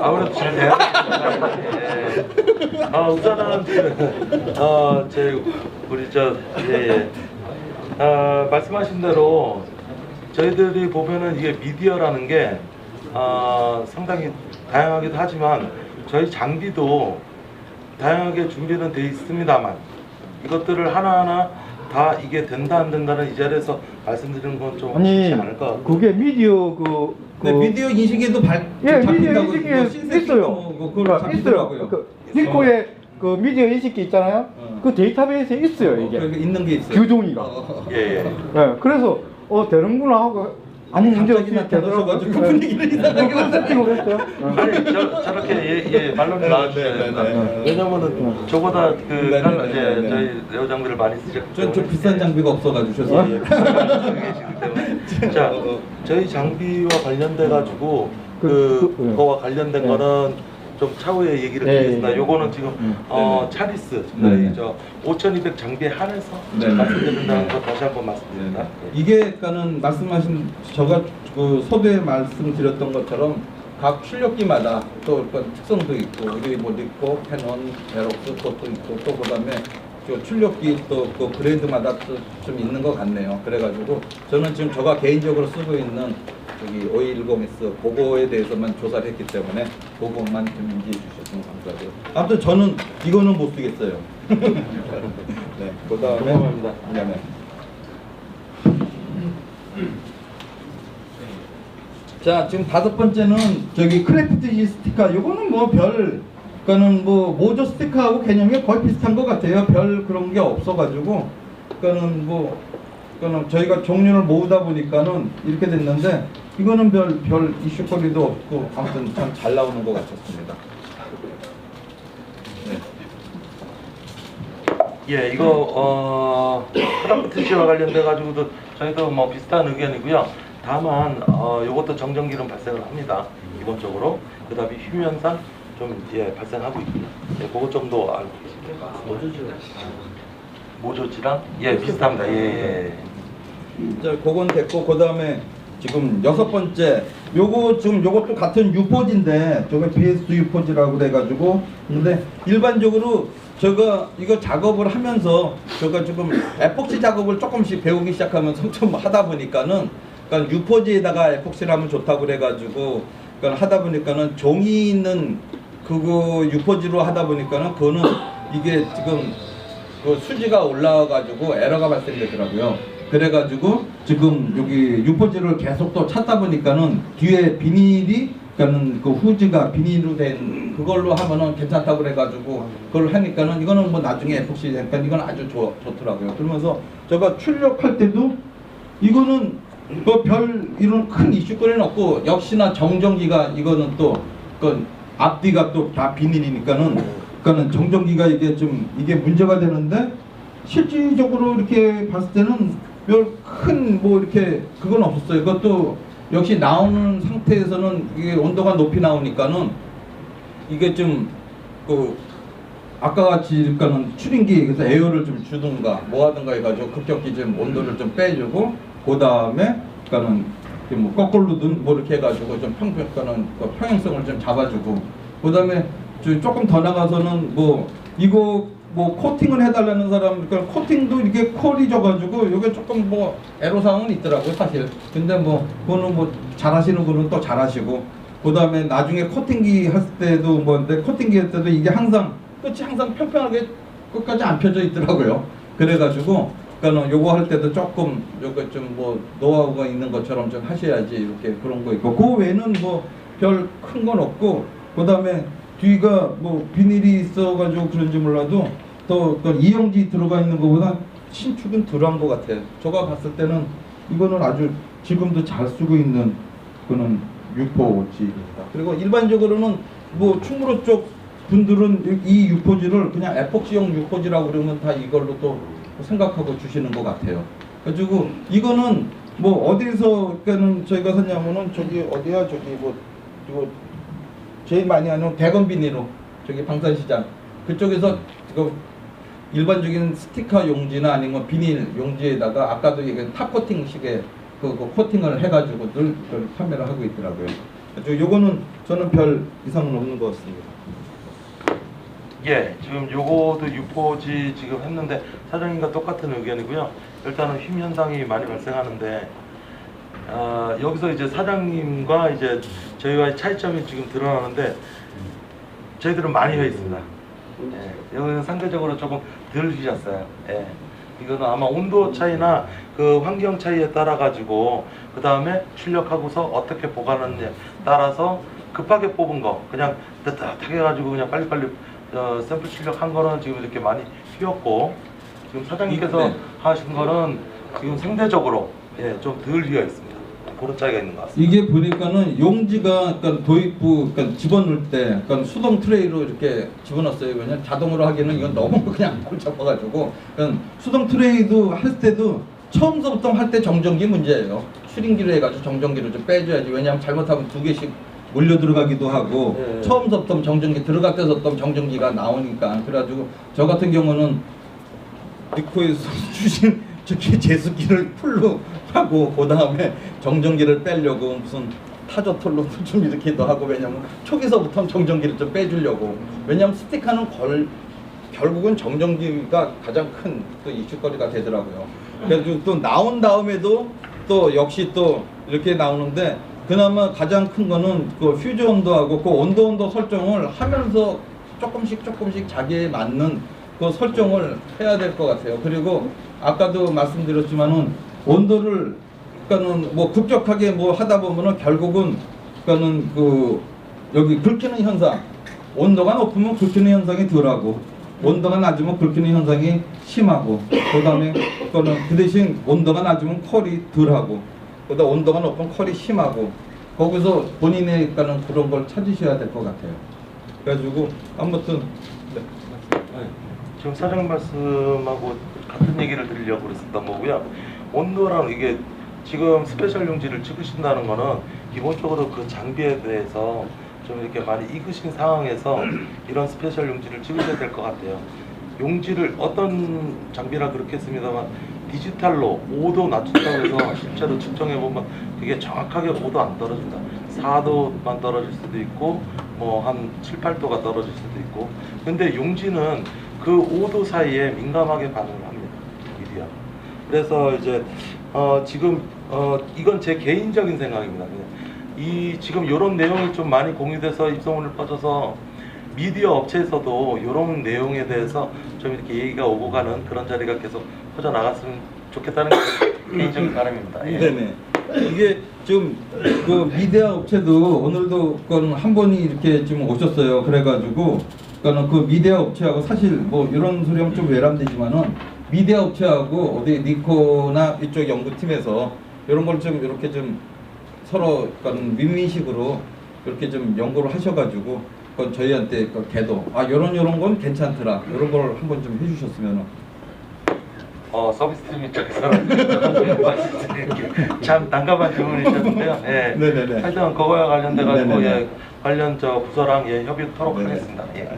아무래도 잘 돼요. 예. 우선은 우리 말씀하신 대로 저희들이 보면은 이게 미디어라는 게 상당히 다양하기도 하지만 저희 장비도 다양하게 준비는 돼 있습니다만 이것들을 하나하나 다 이게 된다 안 된다는 이 자리에서 말씀드리는 건 좀 아니 쉽지 않을까. 그게 미디어 네, 미디어 인식에도 예, 미디어 잡힌다고 인식기에 뭐 신세계 있어요. 뭐 그걸 있어요. 잡히더라고요. 그 닐코의 그 미디어 인식기 있잖아요. 그 데이터베이스에 있어요 이게. 그러니까 있는 게 있어요. 규종이가. 예. 예, 그래서 되는구나 하고 아무 문제 없이 갑자기 되더라고요. 나타나셔가지고 분위기를 이상하게 세팅을 했어요. 아니 저렇게 말로는 나와주셔야 됩니다. 왜냐면은 저보다 네, 저희 내어장비를 많이 쓰셨기 좀 비싼 장비가 없어가지고 아, 예. 자, 저희 장비와 관련돼 가지고 예. 그거와 관련된 거는 좀 차후에 얘기를 예, 드리겠습니다. 예. 요거는 지금 네네. 차리스 네. 저 5,200 장비에 한해서 네네. 말씀드린다는 거 다시 한번 말씀드립니다. 이게 그러니까는 말씀하신 제가 그 서두에 말씀드렸던 것처럼 각 출력기마다 또 어떤 특성도 있고 우리 뭐 니코, 캐논, 에록스 그것도 있고 또 그다음에 그 출력기 또 그 브랜드마다 또 좀 있는 것 같네요. 그래가지고 저는 지금 제가 개인적으로 쓰고 있는 저기 510S 그거에 대해서만 조사를 했기 때문에 그것만 좀 인지해 주셨으면 감사하고요. 아무튼 저는 이거는 못 쓰겠어요. 네, 그다음에 동감합니다. 네. 자, 지금 다섯 번째는 저기 크래프트지 스티커. 요거는 뭐 그거는 뭐 모조 스티커하고 개념이 거의 비슷한 것 같아요. 별 그런 게 없어가지고, 그거는 저희가 종류를 모으다 보니까는 이렇게 됐는데, 이거는 별 이슈거리도 없고, 아무튼 참 잘 나오는 것 같았습니다. 네. 예, 이거 크래프트지와 관련돼 가지고도 저희도 뭐 비슷한 의견이고요. 다만 요것도 정전기는 발생을 합니다. 기본적으로. 그다음에 흉현상 좀 발생하고 있고요. 예, 그것 정도 알고 계십니다. 모조지랑 비슷합니다. 예. 자, 그건 됐고 그다음에 지금 6번째 요거 지금 요것도 같은 유포지인데 저거 BS 유포지라고 그래가지고 근데 일반적으로 제가 이거 작업을 하면서 제가 지금 에폭시 작업을 조금씩 배우기 시작하면서 좀 하다 보니까는 그러니까 유포지에다가 에폭시를 하면 좋다고 그래가지고 그러니까 하다 보니까는 종이 있는 그거 유포지로 하다 보니까는 그거는 이게 지금 그 수지가 올라와가지고 에러가 발생되더라고요. 그래가지고 지금 여기 유포지를 계속 또 찾다 보니까는 뒤에 비닐이 그러니까는 그 후지가 비닐로 된 그걸로 하면은 괜찮다고 그래가지고 그걸 하니까는 이거는 뭐 나중에 에폭시 되니까 이건 아주 좋더라고요. 그러면서 제가 출력할 때도 이거는 뭐 별 이런 큰 이슈거리는 없고 역시나 정전기가 이거는 또 그 앞뒤가 또 다 비닐이니까는 그러니까는 정전기가 이게 좀 이게 문제가 되는데 실질적으로 이렇게 봤을 때는 별 큰 뭐 이렇게 그건 없었어요. 이것도 역시 나오는 상태에서는 이게 온도가 높이 나오니까는 이게 좀 그 아까 같이 그러니까는 추린기 그래서 에어를 좀 주든가 뭐 하든가 해가지고 급격히 좀 온도를 좀 빼주고 그 다음에 그러니까는 뭐 거꾸로든 뭐 이렇게 해가지고 좀 평행성을 좀 잡아주고 그 다음에 조금 더 나가서는 뭐 이거 뭐 코팅을 해달라는 사람 그러니까 코팅도 이렇게 콜이 져가지고 이게 조금 뭐 애로사항은 있더라고요 사실. 근데 뭐 그거는 뭐 잘하시는 분은 또 잘하시고 그 다음에 나중에 코팅기 할 때도 뭐 근데 코팅기 할 때도 이게 항상 끝이 항상 평평하게 끝까지 안 펴져 있더라고요. 그래가지고 그러니까는 요거 할 때도 조금 요거 좀 뭐 노하우가 있는 것처럼 좀 하셔야지 이렇게 그런 거 있고 그 외에는 뭐 별 큰 건 없고 그 다음에 뒤가 뭐 비닐이 있어가지고 그런지 몰라도 또 이영지 들어가 있는 것보다 신축은 덜한 것 같아요. 제가 봤을 때는 이거는 아주 지금도 잘 쓰고 있는 그는 유포지입니다. 그리고 일반적으로는 뭐 충무로 쪽 분들은 이 유포지를 그냥 에폭시용 유포지라고 그러면 다 이걸로 또 생각하고 주시는 것 같아요. 그래가지고 이거는 뭐 어디서 그러니까는 저희가 샀냐면은 저기 어디야 저기 뭐 이거 제일 많이 하는 대건 비닐로 저기 방산시장 그쪽에서 이거 일반적인 스티커 용지나 아니면 비닐 용지에다가 아까도 얘기한 탑코팅식의 그 코팅을 해가지고 늘 판매를 하고 있더라고요. 그래서 요거는 저는 별 이상은 없는 것 같습니다. 예, 지금 요거도 유포지 지금 했는데 사장님과 똑같은 의견이고요. 일단은 휨 현상이 많이 발생하는데 여기서 이제 사장님과 이제 저희와의 차이점이 지금 드러나는데 저희들은 많이 휘어 있습니다. 예, 여기는 상대적으로 조금 덜 휘셨어요. 예. 이거는 아마 온도 차이나 그 환경 차이에 따라 가지고 그 다음에 출력하고서 어떻게 보관하느냐에 따라서 급하게 뽑은 거 그냥 따뜻하게 해가지고 그냥 빨리빨리 샘플 출력한 거는 지금 이렇게 많이 휘었고 지금 사장님께서 네. 하신 거는 지금 상대적으로 좀 덜 휘어 있습니다. 그런 차이가 있는 것 같습니다. 이게 보니까는 용지가 그러니까 도입부 그러니까 집어넣을 때 그러니까 수동 트레이로 이렇게 집어넣었어요. 왜냐면 자동으로 하기는 이건 너무 그냥 골 잡아가지고 그러니까 수동 트레이도 할 때도 처음서부터 할 때 정전기 문제예요. 추린기를 해가지고 정전기를 좀 빼줘야지. 왜냐하면 잘못하면 2개씩 몰려 들어가기도 하고 처음서부터 정전기 들어갈 때서부터 정전기가 나오니까 그래가지고 저 같은 경우는 니코에서 주신 저기 제습기를 풀로 하고 그 다음에 정전기를 빼려고 무슨 타조톨로 좀 이렇게도 하고 왜냐면 초기서부터 정전기를 좀 빼주려고 왜냐면 스티커는 결국은 정전기가 가장 큰 또 이슈거리가 되더라고요. 그래서 또 나온 다음에도 또 역시 또 이렇게 나오는데 그나마 가장 큰 거는 그 퓨즈 온도하고 그 온도 설정을 하면서 조금씩 자기에 맞는 그 설정을 해야 될 것 같아요. 그리고 아까도 말씀드렸지만은 온도를 그러니까는 뭐 급격하게 뭐 하다 보면은 결국은 그러니까는 그 여기 긁히는 현상 온도가 높으면 긁히는 현상이 덜하고 온도가 낮으면 긁히는 현상이 심하고 그다음에 그거는 그 대신 온도가 낮으면 컬이 덜하고 그다음 온도가 높으면 컬이 심하고 거기서 본인의 그런 걸 찾으셔야 될 것 같아요. 그래가지고 아무튼 지금 사장님 말씀하고 같은 얘기를 드리려고 그랬었던 거고요. 온도랑 이게 지금 스페셜 용지를 찍으신다는 거는 기본적으로 그 장비에 대해서 좀 이렇게 많이 익으신 상황에서 이런 스페셜 용지를 찍으셔야 될 것 같아요. 용지를 어떤 장비라 그렇게 했습니다만 디지털로 5도 낮춘다고 해서 실제로 측정해 보면 그게 정확하게 5도 안 떨어진다. 4도만 떨어질 수도 있고 뭐 한 7, 8도가 떨어질 수도 있고. 근데 용지는 그 5도 사이에 민감하게 반응을 합니다. 미디어. 그래서 이제 지금 이건 제 개인적인 생각입니다. 이 지금 이런 내용이 좀 많이 공유돼서 입소문을 퍼져서 미디어 업체에서도 이런 내용에 대해서 좀 이렇게 얘기가 오고 가는 그런 자리가 계속 퍼져 나갔으면 좋겠다는 게 개인적인 바람입니다. 예. 네네. 이게 지금 그 미디어 업체도 오늘도 한 분이 이렇게 지금 오셨어요. 그래가지고 그러니까 그 미디어 업체하고 사실 뭐 이런 소리 하면 좀 외람되지만은 미디어 업체하고 어디 니코나 이쪽 연구팀에서 이런 걸 좀 이렇게 좀 서로 그러니까 윈윈식으로 이렇게 좀 연구를 하셔가지고 저희한테 그 개도 요런 건 괜찮더라 이런 걸 한번 좀 해주셨으면은. 서비스 팀 입장에서 참 난감한 질문이셨는데요. 예. 네네네. 하여튼 그거와 관련돼 가지고 네네네. 예, 관련 부서랑 협의토록 네네. 하겠습니다. 예.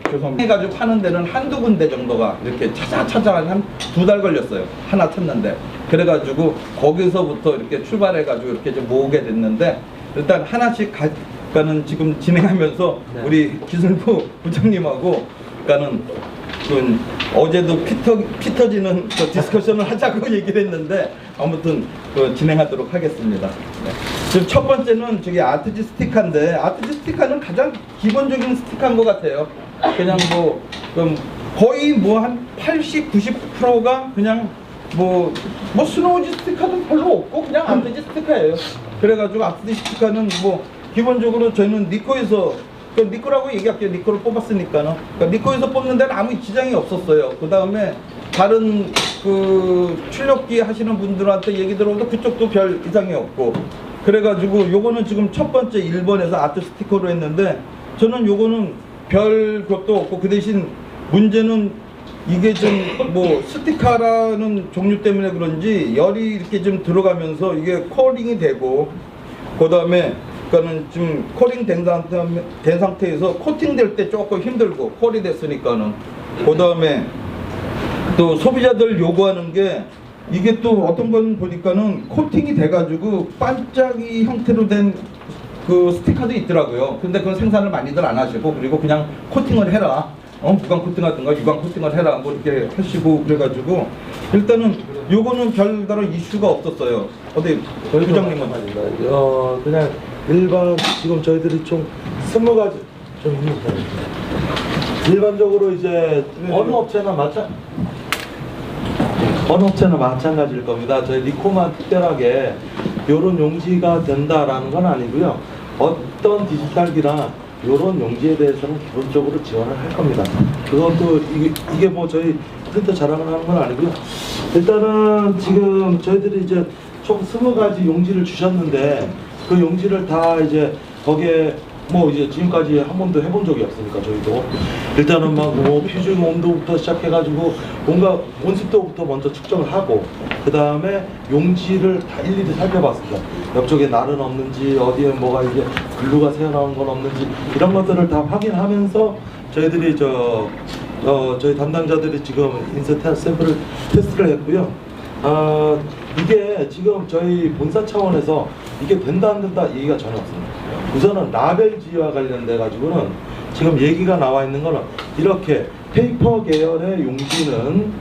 죄송합니다. 해가지고 파는 데는 한두 군데 정도가 이렇게 찾아 한 2달 걸렸어요. 하나 찾는데. 그래가지고 거기서부터 이렇게 출발해가지고 이렇게 좀 모으게 됐는데 일단 하나씩 그러니까는 지금 진행하면서 네. 우리 기술부 부장님하고 그러니까는 어제도 피 터지는 그 디스커션을 하자고 얘기를 했는데 아무튼 진행하도록 하겠습니다. 네. 지금 첫 번째는 저기 아트지 스티커인데 아트지 스티커는 가장 기본적인 스티커인 것 같아요. 그냥 그럼 거의 뭐 한 80, 90%가 그냥 뭐 스노우지 스티커도 별로 없고 그냥 아트지 스티커예요. 그래가지고 아트지 스티커는 뭐 기본적으로 저희는 니코에서 니코라고 얘기할게요. 니코를 뽑았으니까는. 그러니까 니코에서 뽑는 데는 아무 지장이 없었어요. 그 다음에 다른 출력기 하시는 분들한테 얘기 들어도 그쪽도 별 이상이 없고. 그래가지고 요거는 지금 첫 번째 1번에서 아트 스티커로 했는데 저는 요거는 별 것도 없고 그 대신 문제는 이게 좀 뭐 스티커라는 종류 때문에 그런지 열이 이렇게 좀 들어가면서 이게 컬링이 되고 그 다음에 그러니까는 지금 컬링 된 상태에서 코팅될 때 조금 힘들고 컬이 됐으니까는 그 다음에 또 소비자들 요구하는 게 이게 또 어떤 건 보니까는 코팅이 돼가지고 반짝이 형태로 된 그 스티커도 있더라고요. 근데 그건 생산을 많이들 안 하시고 그리고 그냥 코팅을 해라. 무광 코팅 같은가 유광 코팅을 해라 뭐 이렇게 하시고 그래가지고 일단은 요거는 별다른 이슈가 없었어요. 어디 부장님은? 그냥 일반 지금 저희들이 총 20가지 좀 힘듭니다. 일반적으로 이제 어느 업체나 마찬가지일 겁니다. 저희 니코만 특별하게 이런 용지가 된다라는 건 아니고요. 어떤 디지털기나 이런 용지에 대해서는 기본적으로 지원을 할 겁니다. 그것도 이게 뭐 저희 프린터 자랑을 하는 건 아니고요. 일단은 지금 저희들이 이제 총 20가지 용지를 주셨는데 그 용지를 다 이제 거기에 뭐 이제 지금까지 한 번도 해본 적이 없으니까 저희도 일단은 막 뭐 표준 온도부터 시작해가지고 뭔가 온습도부터 먼저 측정을 하고 그 다음에 용지를 다 일일이 살펴봤습니다. 옆쪽에 날은 없는지 어디에 뭐가 이게 글루가 새어나온 건 없는지 이런 것들을 다 확인하면서 저희들이 저희 담당자들이 지금 인쇄 샘플을 테스트를 했고요. 이게 지금 저희 본사 차원에서 이게 된다 안 된다 얘기가 전혀 없습니다. 우선은 라벨지와 관련돼 가지고는 지금 얘기가 나와 있는 거는 이렇게 페이퍼 계열의 용지는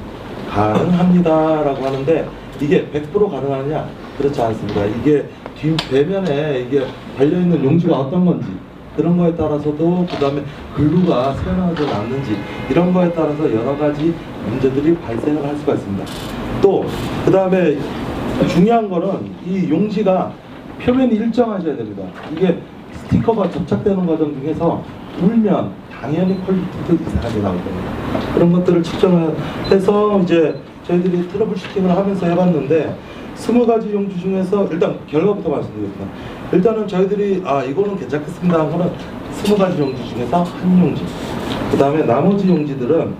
가능합니다라고 하는데 이게 100% 가능하냐? 그렇지 않습니다. 이게 뒷배면에 이게 달려있는 용지가 어떤 건지 그런 거에 따라서도 그 다음에 글루가 새어나오지 않는지 이런 거에 따라서 여러 가지 문제들이 발생을 할 수가 있습니다. 또 그 다음에 중요한 거는 이 용지가 표면이 일정하셔야 됩니다. 이게 스티커가 접착되는 과정 중에서 울면 당연히 퀄리티도 이상하게 나올 겁니다. 그런 것들을 측정해서 이제 저희들이 트러블 슈팅을 하면서 해봤는데 20가지 용지 중에서 일단 결과부터 말씀드리겠습니다. 일단은 저희들이 이거는 괜찮겠습니다 한 거는 20가지 용지 중에서 한 용지, 그 다음에 나머지 용지들은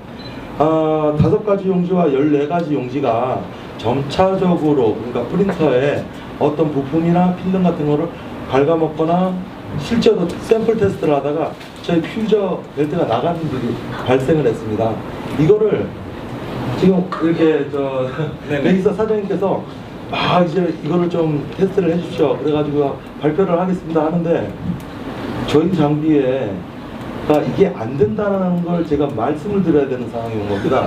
5가지 용지와 14가지 용지가 점차적으로 그러니까 프린터에 어떤 부품이나 필름 같은 거를 갉아먹거나 실제로 샘플 테스트를 하다가 저희 퓨저 벨트가 나가는 일이 발생을 했습니다. 이거를 지금 이렇게 레이서 사장님께서 이제 이거를 좀 테스트를 해주십시오. 그래가지고 발표를 하겠습니다 하는데 저희 장비에 이게 안 된다는 걸 제가 말씀을 드려야 되는 상황이 온 겁니다.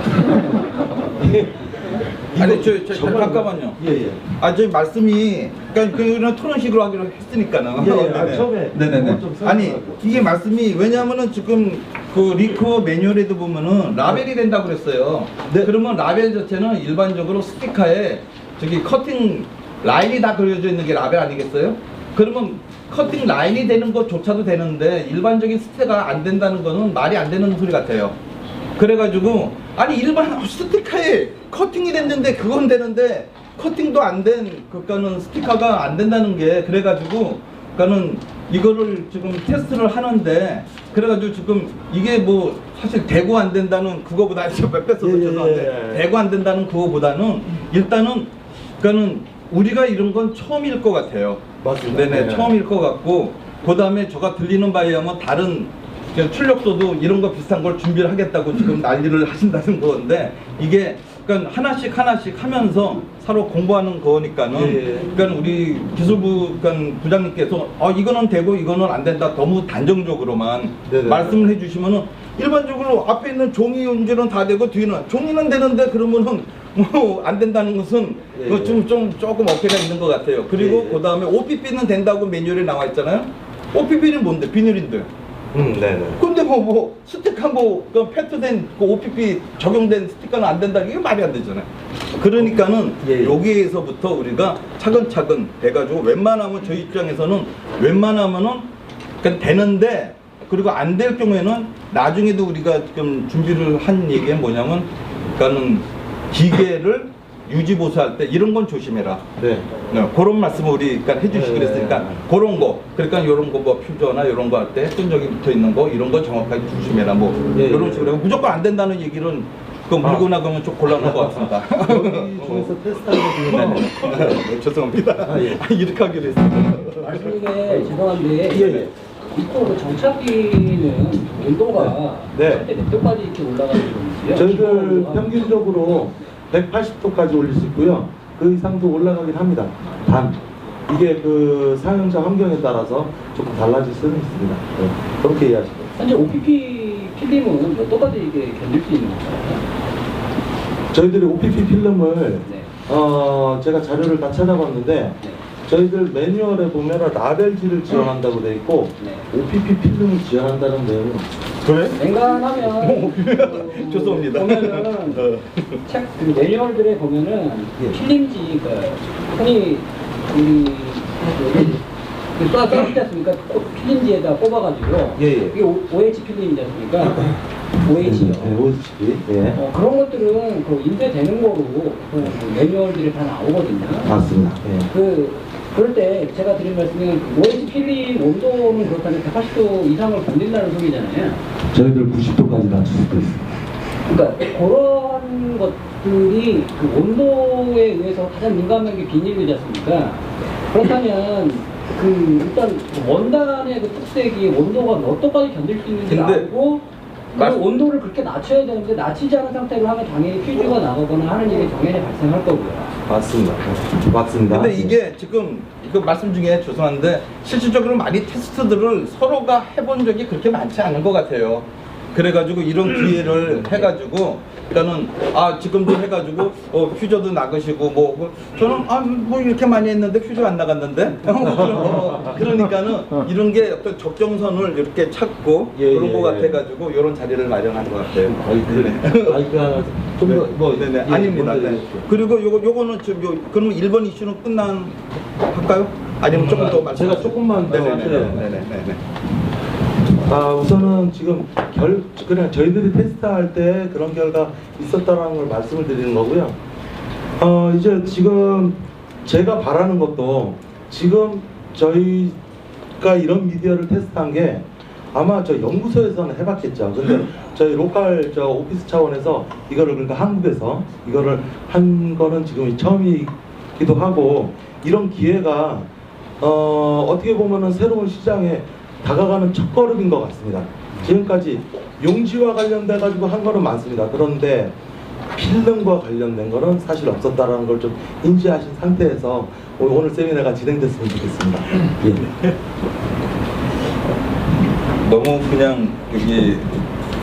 아니 잠깐만요. 예예. 저희 말씀이 그러니까 그냥 토론식으로 하기로 했으니까는. 예, 처음에 네네네. 좀 아니 이게 말씀이 왜냐하면은 지금 그 리코 매뉴얼에도 보면은 라벨이 된다고 그랬어요. 네. 그러면 라벨 자체는 일반적으로 스티커에 저기 커팅 라인이 다 그려져 있는 게 라벨 아니겠어요? 그러면 커팅 라인이 되는 것조차도 되는데 일반적인 스티커가 안 된다는 거는 말이 안 되는 소리 같아요. 그래가지고 아니 일반 스티커에 커팅이 됐는데 그건 되는데 커팅도 안 된 그러니까는 스티커가 안 된다는 게 그래가지고 그러니까는 이거를 지금 테스트를 하는데 그래가지고 지금 이게 뭐 사실 대고 안 된다는 그거보다 뺏어서 죄송한데 대고 안 된다는 그거보다는 일단은 그러니까는 우리가 이런 건 처음일 것 같아요. 맞습니다. 네네 네. 처음일 것 같고 그 다음에 제가 들리는 바에 의하면 다른 그냥 출력소도 이런 거 비슷한 걸 준비를 하겠다고 지금 난리를 하신다는 건데 이게 그러니까 하나씩 하면서 서로 공부하는 거니까는 예. 그러니까 우리 기술부 그러니까 부장님께서 이거는 되고 이거는 안 된다 너무 단정적으로만 네네. 말씀을 해주시면은 일반적으로 앞에 있는 종이 운전은 다 되고 뒤는 종이는 되는데 그러면은 뭐 안 된다는 것은 예. 조금 어폐가 있는 것 같아요. 그리고 예. 그 다음에 OPP는 된다고 매뉴얼에 나와 있잖아요. OPP는 뭔데? 비닐인데. 네네. 근데 스티커 그 패트된 그 OPP 적용된 스티커는 안 된다 이게 말이 안 되잖아요. 그러니까는 예. 여기에서부터 우리가 차근차근 돼가지고 웬만하면 저희 입장에서는 웬만하면은 그냥 되는데 그리고 안 될 경우에는 나중에도 우리가 지금 준비를 한 얘기는 뭐냐면 그러니까는 기계를 유지 보수할 때 이런 건 조심해라. 네. 그런 말씀을 우리 그러니까 해주시기로 네. 했으니까 그런 거 그러니까 이런 거 뭐 퓨저나 이런 거 할 때 끈적이 붙어 있는 거 이런 거 정확하게 조심해라 뭐 예, 이런 예. 식으로 무조건 안 된다는 얘기는 그 물고 나가면 좀 곤란할 것 같습니다. 여기 중에서 테스트하는 게 네, 죄송합니다. 예. 이렇게 하기로 했습니다. 말씀 중에 죄송한데 예. 이거 그 정착기는 온도가 네. 몇 도까지 이렇게 올라가는 건지요? 저희들 평균적으로 180도까지 올릴 수 있고요. 그 이상도 올라가긴 합니다. 단 이게 그 사용자 환경에 따라서 조금 달라질 수는 있습니다. 네. 그렇게 이해하시면 돼요. 현재 OPP 필름은 몇 도까지 이게 견딜 수 있는 건가요? 저희들이 OPP 필름을 네. 제가 자료를 다 찾아봤는데 네. 저희들 매뉴얼에 보면 라벨지를 지원한다고 돼 있고 네. OPP 필름을 지원한다는 내용은 그래? 냉간하면 죄송합니다. 보면은 책 그 매뉴얼들에 보면은 예. 필름지 그러니까 흔히 우리 써있지 않습니까? 필름지에다 꼽아가지고 예. 이게 OH 필름이지 않습니까? OH요. 네, OHP. 예. 그런 것들은 그 인쇄되는 거로 그 매뉴얼들이 다 나오거든요. 맞습니다. 예. 그럴 때 제가 드린 말씀은 OH 필름 온도는 그렇다면 180도 이상을 견딘다는 소리잖아요. 저희들 90도까지 낮출 수도 있습니다. 그러니까 그런 것들이 그 온도에 의해서 가장 민감한 게 비닐이지 않습니까? 그렇다면 그 일단 원단의 그 특색이 온도가 몇 도까지 견딜 수 있는지 근데 알고 그 온도를 그렇게 낮춰야 되는데 낮추지 않은 상태로 하면 당연히 퓨즈가 나가거나 하는 일이 당연히 발생할 거고요. 맞습니다. 맞습니다. 근데 이게 지금 이거 말씀 중에 죄송한데 실질적으로 많이 테스트들을 서로가 해본 적이 그렇게 많지 않은 것 같아요. 그래가지고 이런 기회를 해가지고 그러니까는 지금도 해가지고 퓨저도 나가시고 저는 뭐 이렇게 많이 했는데 퓨저 안 나갔는데 그러니까는 이런 게 어떤 적정선을 이렇게 찾고 예, 그런 예, 것 예. 같아가지고 이런 자리를 마련한 것 같아요. 좀더 네네 아닙니다. 네. 그리고 요거는 지금 그러면 1번 이슈는 할까요? 아니면 조금 더 말씀? 제가 조금만 더 네네네. 우선은 지금 그냥 저희들이 테스트할 때 그런 결과 있었다는 걸 말씀을 드리는 거고요. 이제 지금 제가 바라는 것도 지금 저희가 이런 미디어를 테스트한 게 아마 저 연구소에서는 해봤겠죠. 근데 저희 로컬 오피스 차원에서 이거를 그러니까 한국에서 이거를 한 거는 지금 처음이기도 하고 이런 기회가 어떻게 보면은 새로운 시장에 다가가는 첫걸음인 것 같습니다. 지금까지 용지와 관련돼 가지고 한 거는 많습니다. 그런데 필름과 관련된 거는 사실 없었다라는 걸 좀 인지하신 상태에서 오늘 세미나가 진행됐으면 좋겠습니다. 예. 너무 그냥 여기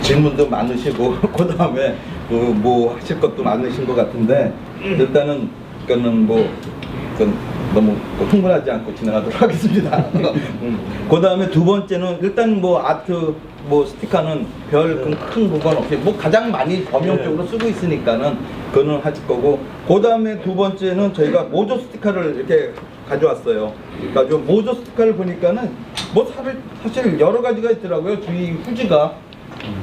질문도 많으시고 그 다음에 뭐 하실 것도 많으신 것 같은데 일단은 그거는 그건 너무 흥분하지 않고 진행하도록 하겠습니다. 그 다음에 두 번째는 일단 아트 스티커는 별 큰 무관 없이 가장 많이 범용적으로 쓰고 있으니까는 그거는 하실 거고, 그 다음에 두 번째는 저희가 모조 스티커를 이렇게 가져왔어요. 그러니까 모조 스티커를 보니까는 사실 여러 가지가 있더라고요. 주위 후지가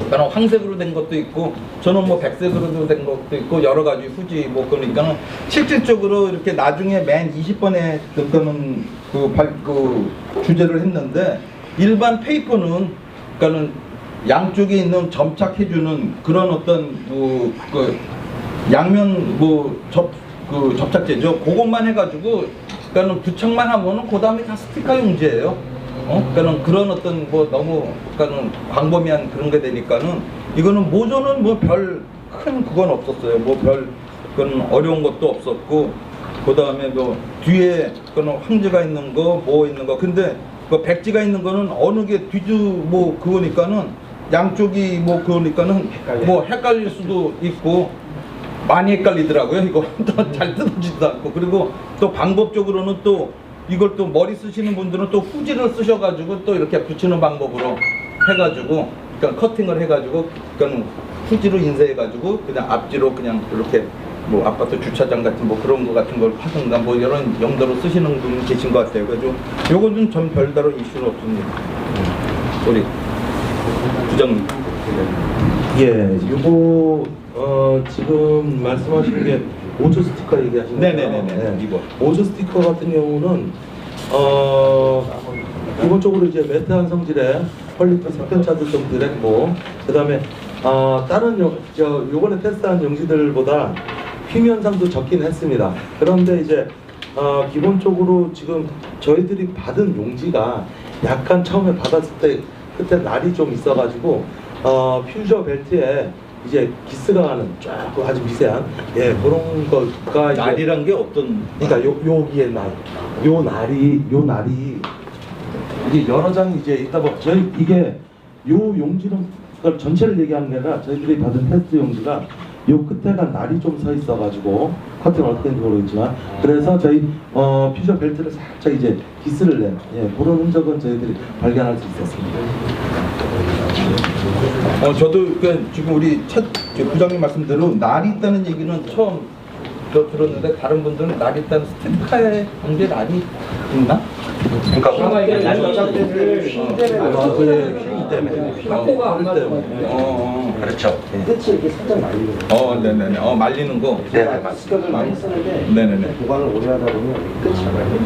그러니까 황색으로 된 것도 있고, 저는 백색으로 된 것도 있고, 여러 가지 후지 그러니까는 실질적으로 이렇게 나중에 맨 20번에 그거는 그 주제를 했는데, 일반 페이퍼는 그러니까는 양쪽에 있는 점착해주는 그런 어떤 양면 접착제죠. 그것만 해가지고 그러니까는 부착만 하면은 그 다음에 다 스티커 용지예요. 그러니까는 그런 어떤 너무 그러니까는 광범위한 그런 게 되니까는 이거는 모조는 별 큰 그건 없었어요. 그건 어려운 것도 없었고, 그 다음에 뒤에 그는 황지가 있는 거 있는 거. 근데 백지가 있는 거는 어느 게 그거니까는 양쪽이 그거니까는 헷갈릴 수도 있고 많이 헷갈리더라고요. 이거 잘 뜯어지지도 않고. 그리고 또 방법적으로는 또 이걸 또 머리 쓰시는 분들은 또 후지를 쓰셔가지고 또 이렇게 붙이는 방법으로 해가지고, 그러니까 커팅을 해가지고, 그러니까 후지로 인쇄해가지고 그냥 앞뒤로 그냥 이렇게 아파트 주차장 같은 그런 거 같은 걸 하든가 이런 용도로 쓰시는 분이 계신 것 같아요. 그래서 요거는 전 별다른 이슈는 없습니다. 우리 부장님. 예, 요거 지금 말씀하신 게 모조 스티커 얘기하신 거죠? 네네네네. 이거. 모조 스티커 같은 경우는 기본적으로 이제 매트한 성질의 퀄리티 색변차도 좀 덜했고, 그다음에 다른 요번에 테스트한 용지들보다 휨 현상도 적긴 했습니다. 그런데 이제 기본적으로 지금 저희들이 받은 용지가 약간 처음에 받았을 때 그때 날이 좀 있어가지고 퓨저 벨트에 이제 기스가 가는 조금 아주 미세한 그런 거가 날이란 게 어떤? 그러니까 여기에 요 날이 이게 여러 장이 이제 있다 보면 저희 이게 요 용지는 그걸 전체를 얘기하는 게 아니라 저희들이 받은 테스트 용지가 요 끝에가 날이 좀 서 있어가지고 커팅 어떻게 되는지 모르겠지만, 그래서 저희 퓨저 벨트를 살짝 이제 기스를 낸 그런 흔적은 저희들이 발견할 수 있었습니다. 저도 지금 우리 부장님 말씀대로 날이 있다는 얘기는 처음 들었는데, 다른 분들은 날이 있다는 스티커에 언제 날이 있나? 아마 이게 날짜들을 확보가 안 맞아요. 그렇죠. 끝이 이렇게 살짝 말리는 거. 네네네. 말리는 거. 네. 스티커를 많이 쓰는데 네네네. 보관을 오래 하다 보면 끝이 안 말려요.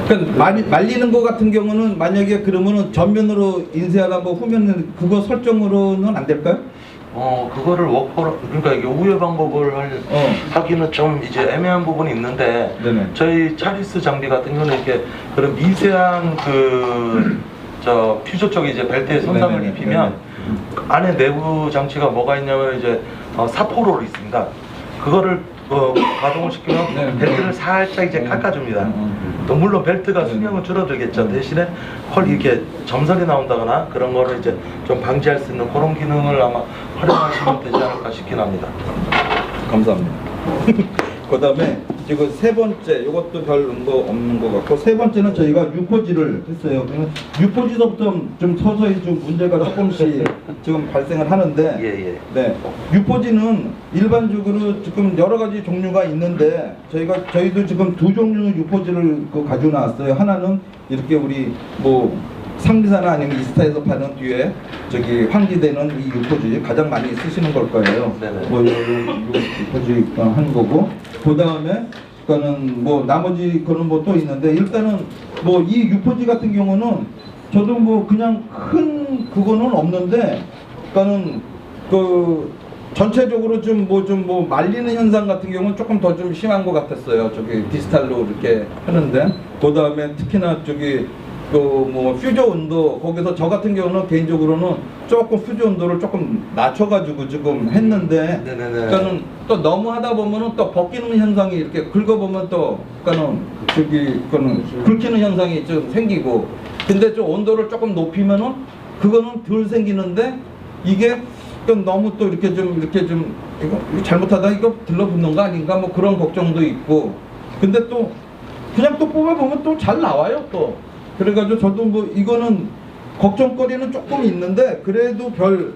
그러니까 말리는 거 같은 경우는 만약에 그러면은 전면으로 인쇄하다 후면은 그거 설정으로는 안 될까요? 그거를 그러니까 이게 우회 방법을 하기는 좀 이제 애매한 부분이 있는데, 네네. 저희 차리스 장비 같은 경우는 이렇게 그런 미세한 퓨저 쪽에 이제 벨트에 손상을 네네네. 입히면 안에 내부 장치가 뭐가 있냐면 이제 사포롤이 있습니다. 그거를 가동을 시키면 네. 벨트를 살짝 이제 깎아줍니다. 또 물론 벨트가 수명은 줄어들겠죠. 대신에 이렇게 점선이 나온다거나 그런 거를 이제 좀 방지할 수 있는 그런 기능을 아마 활용하시면 되지 않을까 싶긴 합니다. 감사합니다. 그 다음에 지금 세 번째, 이것도 별 없는 것 같고, 세 번째는 저희가 유포지를 했어요. 그러면 유포지서부터 좀 서서히 좀 문제가 조금씩 지금 발생을 하는데, 예. 네, 유포지는 일반적으로 지금 여러 가지 종류가 있는데, 저희도 지금 두 종류의 유포지를 가지고 나왔어요. 하나는 이렇게 우리 상리사나 아니면 이스타에서 파는 뒤에 황지되는 이 유포지 가장 많이 쓰시는 걸 거예요. 네네. 유포지 하는 거고, 그 다음에 그거는 나머지 거는 또 있는데, 일단은 이 유포지 같은 경우는 저도 그냥 큰 그거는 없는데, 그러니까는 전체적으로 좀 말리는 현상 같은 경우는 조금 더 심한 것 같았어요. 디지털로 이렇게 하는데, 그 다음에 특히나 그 뭐 퓨저 온도 거기서 저 같은 경우는 개인적으로는 조금 퓨저 온도를 조금 낮춰가지고 지금 했는데 네네네. 그러니까는 또 너무 하다 보면은 또 벗기는 현상이 이렇게 긁어보면 또 그러니까는 그거는 긁히는 현상이 좀 생기고 근데 좀 온도를 조금 높이면은 그거는 덜 생기는데 이게 또 너무 또 이렇게 좀 이거 잘못하다 이거 들러붙는 거 아닌가 뭐 그런 걱정도 있고 근데 또 그냥 또 뽑아보면 또 잘 나와요 또 그래가지고 저도 뭐 이거는 걱정거리는 조금 있는데 그래도 별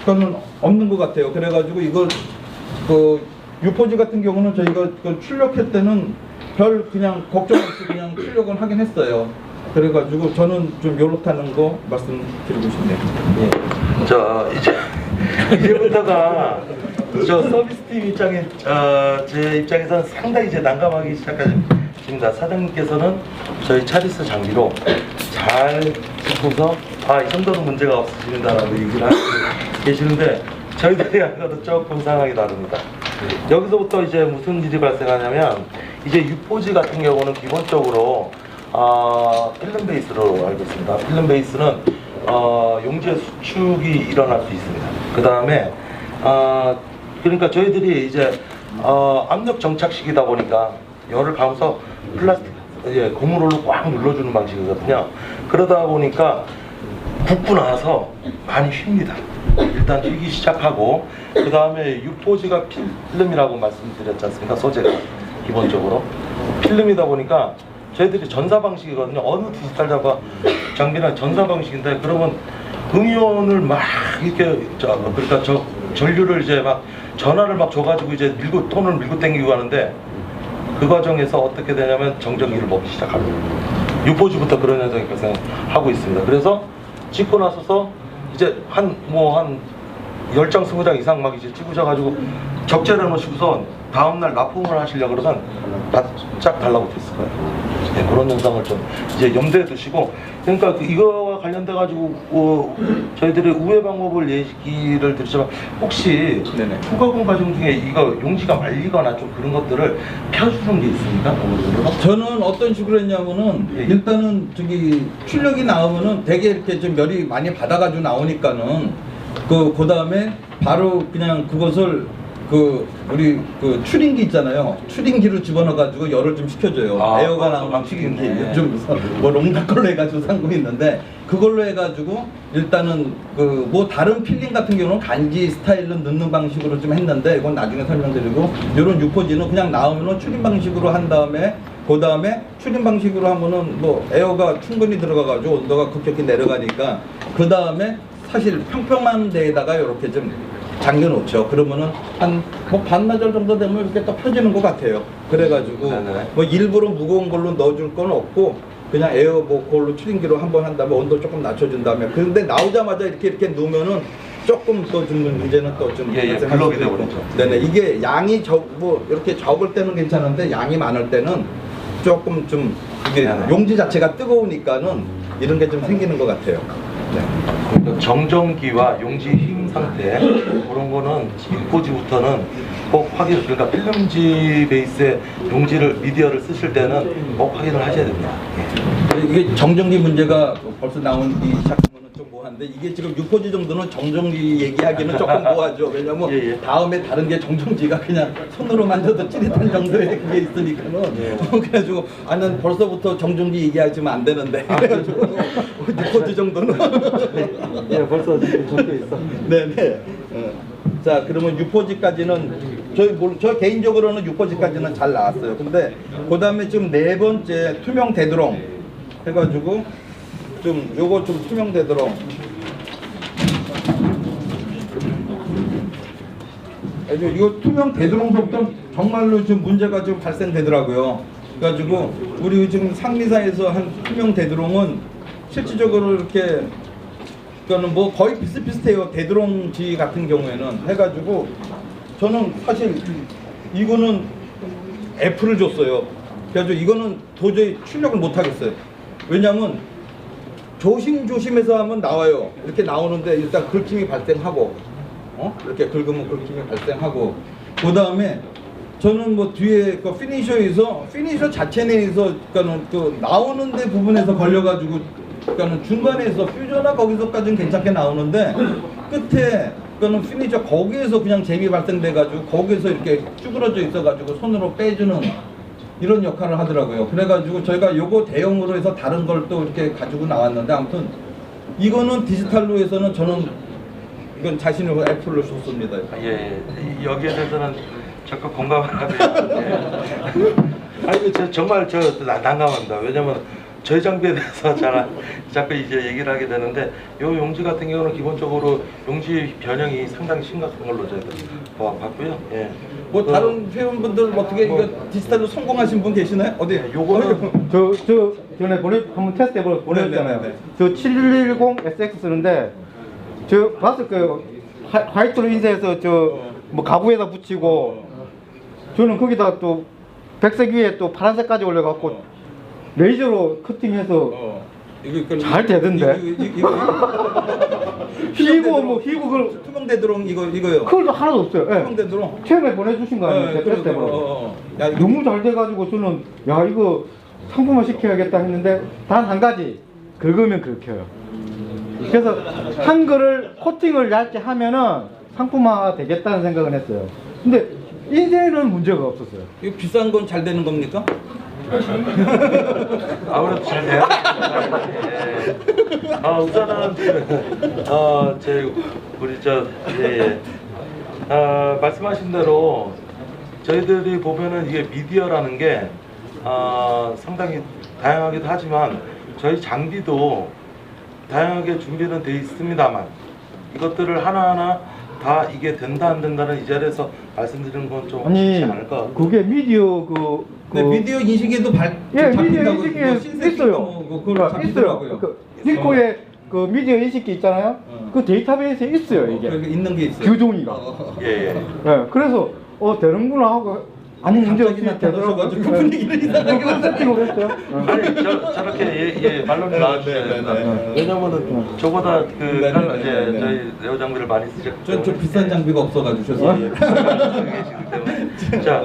거는 없는 것 같아요. 그래가지고 이거 그 유포지 같은 경우는 저희가 그 출력할 때는 별 그냥 걱정 없이 그냥 출력을 하긴 했어요. 그래가지고 저는 좀 요렇다는 거 말씀드리고 싶네요. 예. 자 이제부터가 저 서비스팀 입장에 제 입장에서는 상당히 이제 난감하기 시작합니다. 사장님께서는 저희 차리스 장비로 잘 짚어서 이 정도는 문제가 없으신다라고 얘기를 하고 계시는데 저희들이 하고도 조금 상황이 다릅니다. 여기서부터 이제 무슨 일이 발생하냐면 이제 유포지 같은 경우는 기본적으로 필름 베이스로 알고 있습니다. 필름 베이스는 용지의 수축이 일어날 수 있습니다. 그 다음에 그러니까 저희들이 이제 압력 정착식이다 보니까 열을 가면서 플라스틱 고무롤로 꽉 눌러주는 방식이거든요. 그러다 보니까 굽고 나서 많이 휩니다. 일단 휘기 시작하고 그 다음에 유포지가 필름이라고 말씀드렸지 않습니까? 소재가 기본적으로 필름이다 보니까 저희들이 전사 방식이거든요. 어느 디지털 장비나 전사 방식인데 그러면 음이온을 막 이렇게 그러니까 전류를 이제 막 전화를 막 줘가지고 이제 톤을 밀고 당기고 하는데 그 과정에서 어떻게 되냐면 정전기를 먹기 시작합니다. 유포지부터 그런 현상이 발생하고 있습니다. 그래서 찍고 나서서 이제 한 10장 20장 이상 막 이제 찍으셔가지고 적재를 놓으시고서 다음날 납품을 하시려고 그러면 바짝 달라붙어 있을 거예요. 네, 그런 현상을 좀 이제 염두에 두시고 그러니까 이거와 관련돼 가지고 저희들이 우회 방법을 얘기를 드리지만 혹시 네네. 후가공 과정 중에 이거 용지가 말리거나 좀 그런 것들을 펴주는 게 있습니까? 저는 어떤 식으로 했냐면은 예. 일단은 저기 출력이 나오면은 되게 이렇게 좀 열이 많이 받아가지고 나오니까는 그 다음에 바로 그냥 그것을 우리 추링기 있잖아요. 추링기로 집어넣어가지고 열을 좀 식혀줘요. 에어가 나오는 추링기. 요즘 뭐 롱다 걸로 해가지고 산 거 있는데 그걸로 해가지고 일단은 뭐 다른 필링 같은 경우는 간지 스타일로 넣는 방식으로 좀 했는데 이건 나중에 설명드리고 이런 유포지는 그냥 나오면은 추린 방식으로 한 다음에 그 다음에 추린 방식으로 하면은 뭐 에어가 충분히 들어가가지고 온도가 급격히 내려가니까 그 다음에 사실 평평한 데에다가 이렇게 좀 잠겨 놓죠. 그러면은 한 반나절 정도 되면 이렇게 또 펴지는 것 같아요. 그래가지고 네네. 뭐 일부러 무거운 걸로 넣어줄 건 없고 그냥 에어 그걸로 추린기로 한번 한 다음에 온도 조금 낮춰준 다음에 근데 나오자마자 이렇게 놓으면은 조금 또 좀 문제는 또 좀 블록이 되버리죠. 네네. 이게 양이 이렇게 적을 때는 괜찮은데 양이 많을 때는 조금 좀 이게 용지 자체가 뜨거우니까는 이런 게 좀 생기는 것 같아요. 네. 정전기와 용지 힘 상태 그런 거는 유포지부터는 꼭 확인. 그러니까 필름지 베이스의 용지를 미디어를 쓰실 때는 꼭 확인을 하셔야 됩니다. 이게 정전기 문제가 벌써 나오기 시작하면 좀 뭐한데 이게 지금 유포지 정도는 정전기 얘기하기는 조금 뭐하죠. 왜냐면 예. 다음에 다른 게 정전기가 그냥 손으로 만져도 찌릿한 정도의 그게 있으니까는 그래가지고 난 벌써부터 정전기 얘기하시면 안 되는데 그래가지고 유포지 정도는 예, 벌써 지금 적혀 있어. 네네. 자 그러면 유포지까지는 저 개인적으로는 유포지까지는 잘 나왔어요. 근데 그 다음에 지금 네 번째 투명 대드롱 해가지고 좀 요거 좀 투명 대드롱 이거 투명 대드롱부터 정말로 좀 문제가 좀 발생되더라고요. 그래가지고 우리 지금 상미사에서 한 투명 대드롱은 실질적으로 이렇게 그거는 뭐 거의 비슷비슷해요. 대드롱지 같은 경우에는 해가지고 저는 사실 이거는 F를 줬어요. 그래가지고 이거는 도저히 출력을 못 하겠어요. 왜냐면 조심조심해서 하면 나와요. 이렇게 나오는데 일단 긁힘이 발생하고 이렇게 긁으면 긁힘이 발생하고 그 다음에 저는 뭐 뒤에 그 피니셔 자체 내에서 그러니까는 그 나오는데 부분에서 걸려가지고 그러니까는 중간에서 퓨저나 거기서까지는 괜찮게 나오는데 끝에 그거는 피니셔 거기에서 그냥 재미 발생돼가지고 거기에서 이렇게 쭈그러져 있어가지고 손으로 빼주는 이런 역할을 하더라고요. 그래가지고 저희가 요거 대용으로 해서 다른 걸 또 이렇게 가지고 나왔는데 아무튼 이거는 디지털로 해서는 저는 이건 자신을 애플로 줬습니다. 예, 여기에 대해서는 적극 공감을 하고요. 예. 아니, 정말 난감합니다. 왜냐면 저희 장비에 대해서 자꾸 이제 얘기를 하게 되는데 요 용지 같은 경우는 기본적으로 용지 변형이 상당히 심각한 걸로 저희도 봤고요. 예. 뭐 다른 회원분들 어떻게 이거 디지털로 성공하신 분 계시나요? 어디? 요거는 저 전에 한번 테스트 해보고 보냈잖아요. 네네네. 저 710 SX 쓰는데 저 봤을 거예요. 화이트로 인쇄해서 저 뭐 가구에다 붙이고 저는 거기다 또 백색 위에 또 파란색까지 올려갖고 레이저로 커팅해서 잘 되던데. 휘고 뭐 휘고 그걸 투명되도록 이거요. 그걸도 하나도 없어요. 예. 투명되도록. 처음에 보내주신 거 아니에요? 테스트 해보고. 너무 잘 돼가지고 저는 야 이거 상품화 시켜야겠다 했는데 단 한 가지 긁으면 긁혀요. 그래서 한글을 코팅을 얇게 하면은 상품화 되겠다는 생각을 했어요. 근데 인쇄는 문제가 없었어요. 이거 비싼 건 잘 되는 겁니까? 아무래도 잘 돼요. 예. 우선은 우리 말씀하신 대로 저희들이 보면은 이게 미디어라는 게 상당히 다양하기도 하지만 저희 장비도 다양하게 준비는 돼 있습니다만 이것들을 하나하나 다 이게 된다 안 된다는 이 자리에서 말씀드리는 건 좀 쉽지 않을 것 같고. 그게 미디어 네, 미디어 인식에도 예, 미디어 잡힌다고 인식기에 뭐 신세계 있어요. 뭐 그걸 있어요. 잡히더라고요. 그 니코의 그 미디어 인식기 있잖아요. 그 데이터베이스에 있어요 이게. 그렇게 있는 게 있어요. 규종이가. 예. 예, 그래서 되는구나 하고 아무 문제 없이 나타나셔가지고 그 되더라고요. 분위기를 이상하게 세팅을 했어요. 아니 저렇게 말론이 나와주셔야 된다. 네. 왜냐면은 저보다 네. 저희 레오 장비를 많이 쓰셨기 좀 비싼 장비가 없어가지고 예. 자,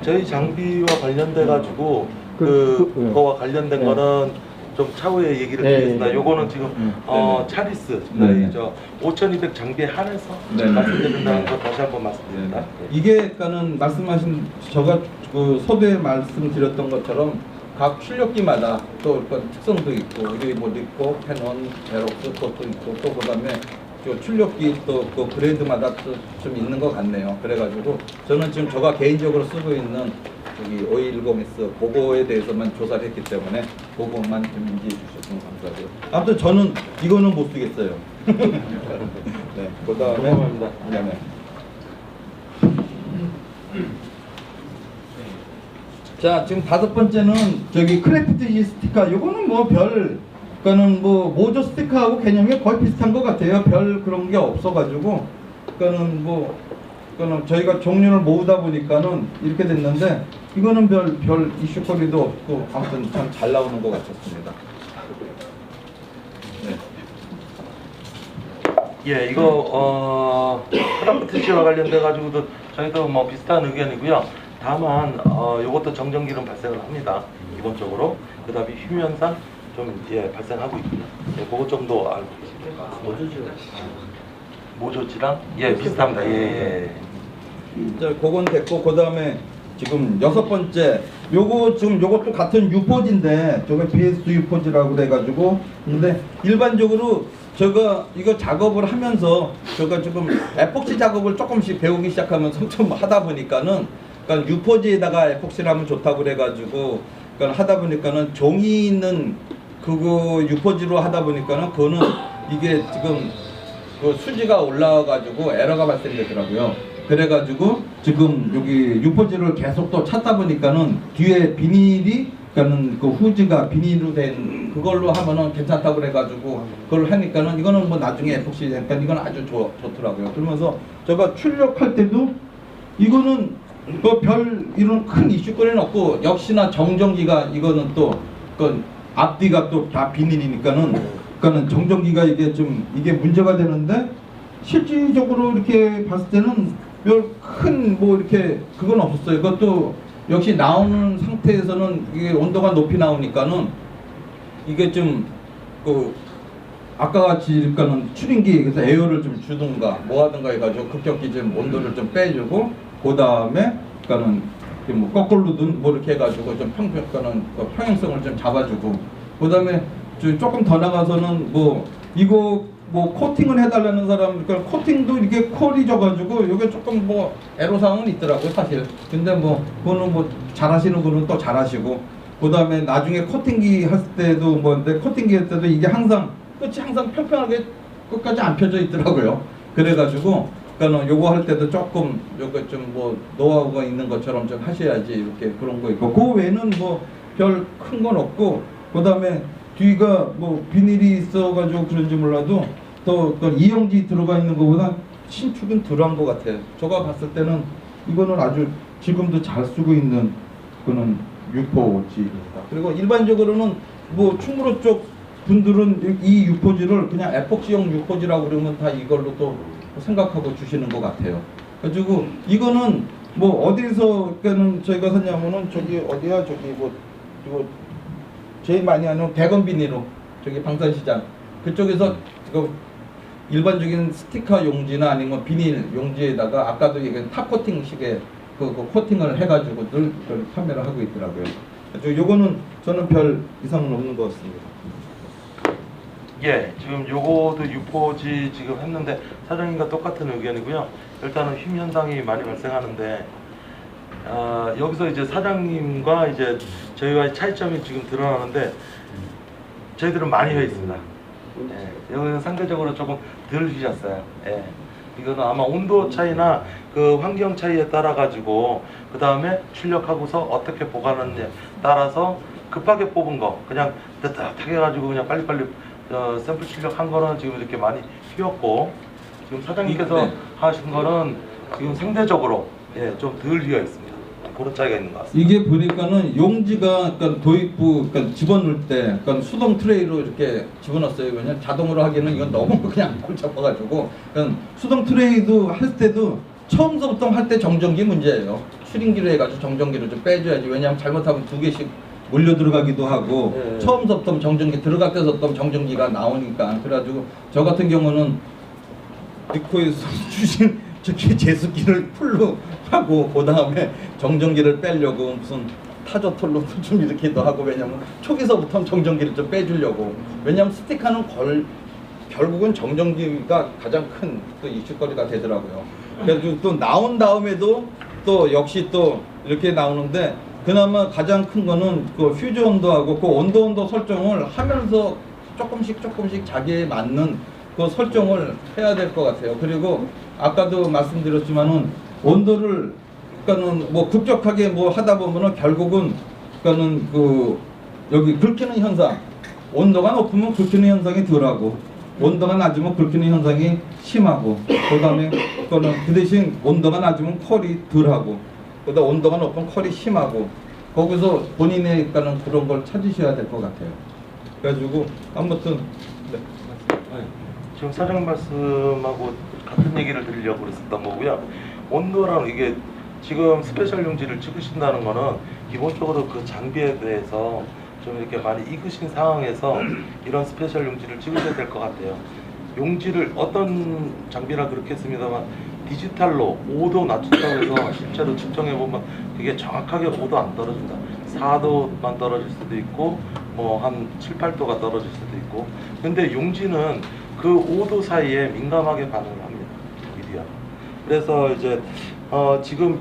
저희 장비와 관련돼 가지고 그거와 관련된 거는 좀 차후에 얘기를 드리겠습니다. 요거는 지금 차리스 네. 5200 장비에 한해서 네. 말씀드린다는 거 다시 한번 말씀드립니다. 이게 그러니까는 말씀하신 제가 그 서두에 말씀드렸던 것처럼 각 출력기마다 또 어떤 특성도 있고 이게 뭐 있고 캐논, 베럭스 것도 있고 또 그다음에 그 출력기 또 그 브랜드마다 좀 있는 것 같네요. 그래가지고 저는 지금 제가 개인적으로 쓰고 있는 여기 510S 그거에 대해서만 조사를 했기 때문에 그것만 좀 인지해 주셨으면 감사하고요. 아무튼 저는 이거는 못 쓰겠어요. 네, 그다음에 고맙습니다. 네. 자, 지금 5번째는 저기 크래프트 스티커. 요거는 뭐 그러니까는 뭐 모조 스티커하고 개념이 거의 비슷한 것 같아요. 별 그런 게 없어가지고, 그러니까는 저희가 종류를 모으다 보니까는 이렇게 됐는데, 이거는 별 이슈거리도 없고, 아무튼 참 잘 나오는 것 같았습니다. 네. 예, 이거 크래프트 씨와 관련돼 가지고도 저희도 뭐 비슷한 의견이고요. 다만 이것도 정전기는 발생을 합니다. 기본적으로. 그다음에 휴면상 좀 발생하고 있고요. 예, 그것 정도 알고 계십니다. 모조지랑 비슷합니다. 예. 자, 그건 됐고, 그 다음에 지금 6번째, 요것도 같은 유포지인데, 저거 BS 유포지라고 그래가지고, 근데 일반적으로 제가 이거 작업을 하면서, 제가 지금 에폭시 작업을 조금씩 배우기 시작하면서 좀 하다 보니까는, 그러니까 유포지에다가 에폭시를 하면 좋다고 그래가지고, 그러니까 하다 보니까는 종이 있는 그거 유포지로 하다 보니까는, 그거는 이게 지금 그 수지가 올라와가지고 에러가 발생되더라고요. 그래가지고 지금 여기 유포지를 계속 또 찾다 보니까는 뒤에 비닐이 그러니까는 그 후지가 비닐로 된 그걸로 하면은 괜찮다고 그래가지고 그걸 하니까는 이거는 뭐 나중에 에폭시 되니까 이건 아주 좋더라고요. 그러면서 제가 출력할 때도 이거는 뭐 별 이런 큰 이슈거리는 없고 역시나 정전기가 이거는 또 그 앞뒤가 또 다 비닐이니까는 그러니까는 정전기가 이게 문제가 되는데 실질적으로 이렇게 봤을 때는 별 큰 뭐 이렇게 그건 없었어요. 그것도 역시 나오는 상태에서는 이게 온도가 높이 나오니까는 이게 좀 그 아까 같이 그러니까는 추린기 그래서 에어를 좀 주든가 뭐 하든가 해가지고 급격히 좀 온도를 좀 빼주고 그 다음에 그러니까는 뭐 거꾸로든 뭐 이렇게 해가지고 좀 평행성을 좀 잡아주고 그 다음에 조금 더 나가서는 뭐 이거 뭐 코팅을 해달라는 사람 그러니까 코팅도 이렇게 콜이 져가지고 이게 조금 뭐 애로사항은 있더라고요 사실. 근데 뭐 그거는 뭐 잘하시는 분은 또 잘하시고 그 다음에 나중에 코팅기 할 때도 뭐 근데 코팅기 할 때도 이게 항상 끝이 항상 평평하게 끝까지 안 펴져 있더라고요. 그래가지고 그러니까는 요거 할 때도 조금 요거 좀 뭐 노하우가 있는 것처럼 좀 하셔야지 이렇게 그런 거 있고 그 외에는 뭐 별 큰 건 없고 그 다음에 뒤가 뭐 비닐이 있어가지고 그런지 몰라도 더 이영지 들어가 있는 것보다 신축은 덜한 것 같아요. 제가 봤을 때는 이거는 아주 지금도 잘 쓰고 있는 그는 유포지입니다. 그리고 일반적으로는 뭐 충무로 쪽 분들은 이 유포지를 그냥 에폭시형 유포지라고 그러면 다 이걸로 또 생각하고 주시는 것 같아요. 그래가지고 이거는 뭐 어디서 그러니까는 저희가 샀냐면은 저기 어디야 저기 뭐 이거 제일 많이 하는 대건 비닐로 저기 방산시장 그쪽에서 그 일반적인 스티커 용지나 아니면 비닐 용지에다가 아까도 얘기한 탑 코팅식의 그 코팅을 해가지고 늘 판매를 하고 있더라고요. 그래서 요거는 저는 별 이상은 없는 것 같습니다. 예, 지금 요거도 유포지 지금 했는데 사장님과 똑같은 의견이고요. 일단은 휨 현상이 많이 발생하는데 여기서 이제 사장님과 이제 저희와의 차이점이 지금 드러나는데 저희들은 많이 휘어 있습니다. 예, 여기는 상대적으로 조금 덜 휘셨어요. 예. 이거는 아마 온도 차이나 그 환경 차이에 따라 가지고 그 다음에 출력하고서 어떻게 보관하느냐에 따라서 급하게 뽑은 거 그냥 따뜻하게 해가지고 그냥 빨리빨리 샘플 출력한 거는 지금 이렇게 많이 휘었고 지금 사장님께서 네. 하신 거는 지금 상대적으로 예, 좀 덜 휘어 있습니다. 그런 차이가 있는 것 같습니다. 이게 보니까는 용지가 그러니까 도입부 그러니까 집어넣을 때 그러니까 수동 트레이로 이렇게 집어넣었어요. 왜냐면 자동으로 하기에는 이건 너무 그냥 복잡해가지고 그러니까 수동 트레이도 할 때도 처음부터 할 때 정전기 문제예요. 추린기로 해가지고 정전기를 좀 빼줘야지. 왜냐하면 잘못하면 두 개씩 몰려 들어가기도 하고 네. 처음부터 정전기 들어갈 때부터 정전기가 나오니까 그래가지고 저 같은 경우는 니코에서 주신 저기 제습기를 풀로 하고 그 다음에 정전기를 빼려고 무슨 타조톨로 좀 이렇게도 하고 왜냐면 초기서부터 정전기를 좀 빼주려고 왜냐면 스티커는 결국은 정전기가 가장 큰 또 이슈거리가 되더라고요. 그래서 또 나온 다음에도 또 역시 또 이렇게 나오는데 그나마 가장 큰 거는 그 퓨즈 온도하고 그 온도 설정을 하면서 조금씩 자기에 맞는 그 설정을 해야 될 것 같아요. 그리고 아까도 말씀드렸지만은 온도를 그러니까는 뭐 급격하게 뭐 하다 보면은 결국은 그러니까는 그 여기 긁히는 현상 온도가 높으면 긁히는 현상이 덜하고 온도가 낮으면 긁히는 현상이 심하고 그다음에 그거는 그 대신 온도가 낮으면 컬이 덜하고 그다음 온도가 높으면 컬이 심하고 거기서 본인의 그러니까는 그런 걸 찾으셔야 될 것 같아요. 그래가지고 아무튼 네. 지금 사장님 말씀하고 같은 얘기를 드리려고 그랬었던 거고요. 온도랑 이게 지금 스페셜 용지를 찍으신다는 거는 기본적으로 그 장비에 대해서 좀 이렇게 많이 익으신 상황에서 이런 스페셜 용지를 찍으셔야 될 것 같아요. 용지를 어떤 장비라 그렇게 했습니다만 디지털로 5도 낮춘다고 해서 실제로 측정해 보면 그게 정확하게 5도 안 떨어진다. 4도만 떨어질 수도 있고 뭐 한 7, 8도가 떨어질 수도 있고 근데 용지는 그 5도 사이에 민감하게 반응을 합니다. 미디어. 그래서 이제 지금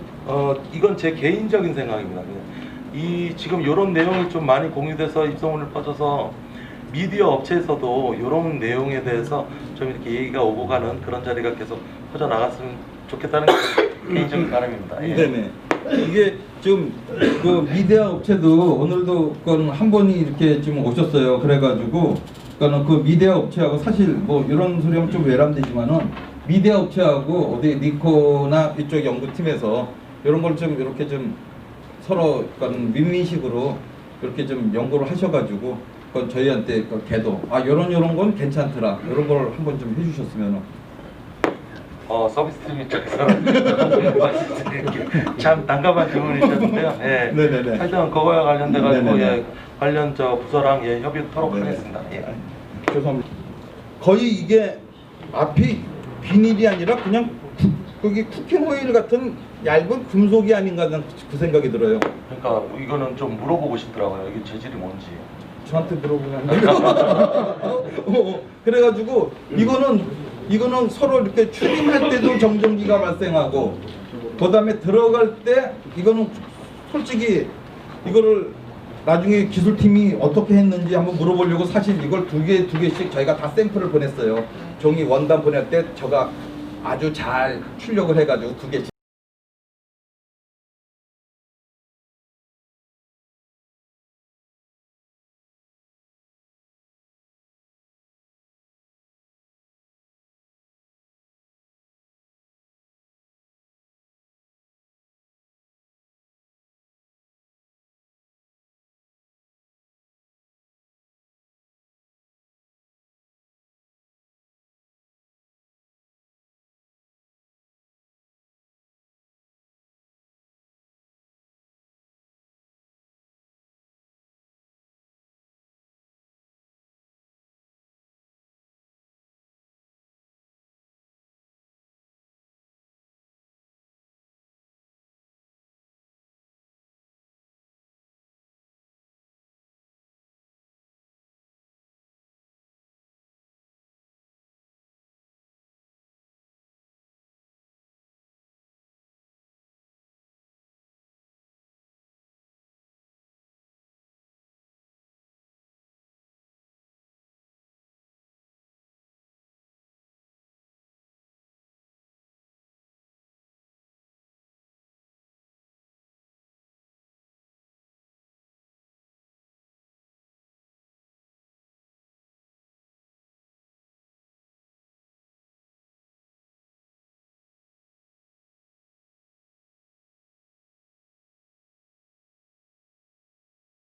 이건 제 개인적인 생각입니다. 이 지금 이런 내용이 좀 많이 공유돼서 입소문을 퍼져서 미디어 업체에서도 이런 내용에 대해서 좀 이렇게 얘기가 오고 가는 그런 자리가 계속 퍼져 나갔으면 좋겠다는 게 개인적인 바람입니다. 예. 네네. 이게 지금 그 미디어 업체도 오늘도 한 분이 이렇게 지금 오셨어요. 그래가지고 그러니까 그 미디어 업체하고 사실 뭐 이런 소리 하면 좀 외람되지만은 미디어 업체하고 어디 니코나 이쪽 연구팀에서 이런 걸 좀 이렇게 좀 서로 그러니까 윈윈식으로 이렇게 좀 연구를 하셔가지고 그건 저희한테 그 개도 이런 건 괜찮더라 이런 걸 한번 좀 해주셨으면 서비스 팀 입장에서는 참 난감한 질문이셨는데요. 예. 네네네. 하여튼 그거와 관련돼 가지고 네네네. 예, 관련 저 부서랑 예, 협의토록 네네. 하겠습니다. 예. 죄송합니다. 거의 이게 앞이 비닐이 아니라 그냥 거기 쿠킹 호일 같은 얇은 금속이 아닌가 하는 그 생각이 들어요. 그러니까 이거는 좀 물어보고 싶더라고요. 이게 재질이 뭔지. 저한테 물어보면 그래가지고 이거는 서로 이렇게 출입할 때도 정전기가 발생하고 그다음에 들어갈 때 이거는 솔직히 이거를 나중에 기술팀이 어떻게 했는지 한번 물어보려고 사실 이걸 두 개씩 저희가 다 샘플을 보냈어요. 종이 원단 보낼 때 제가 아주 잘 출력을 해가지고 2개씩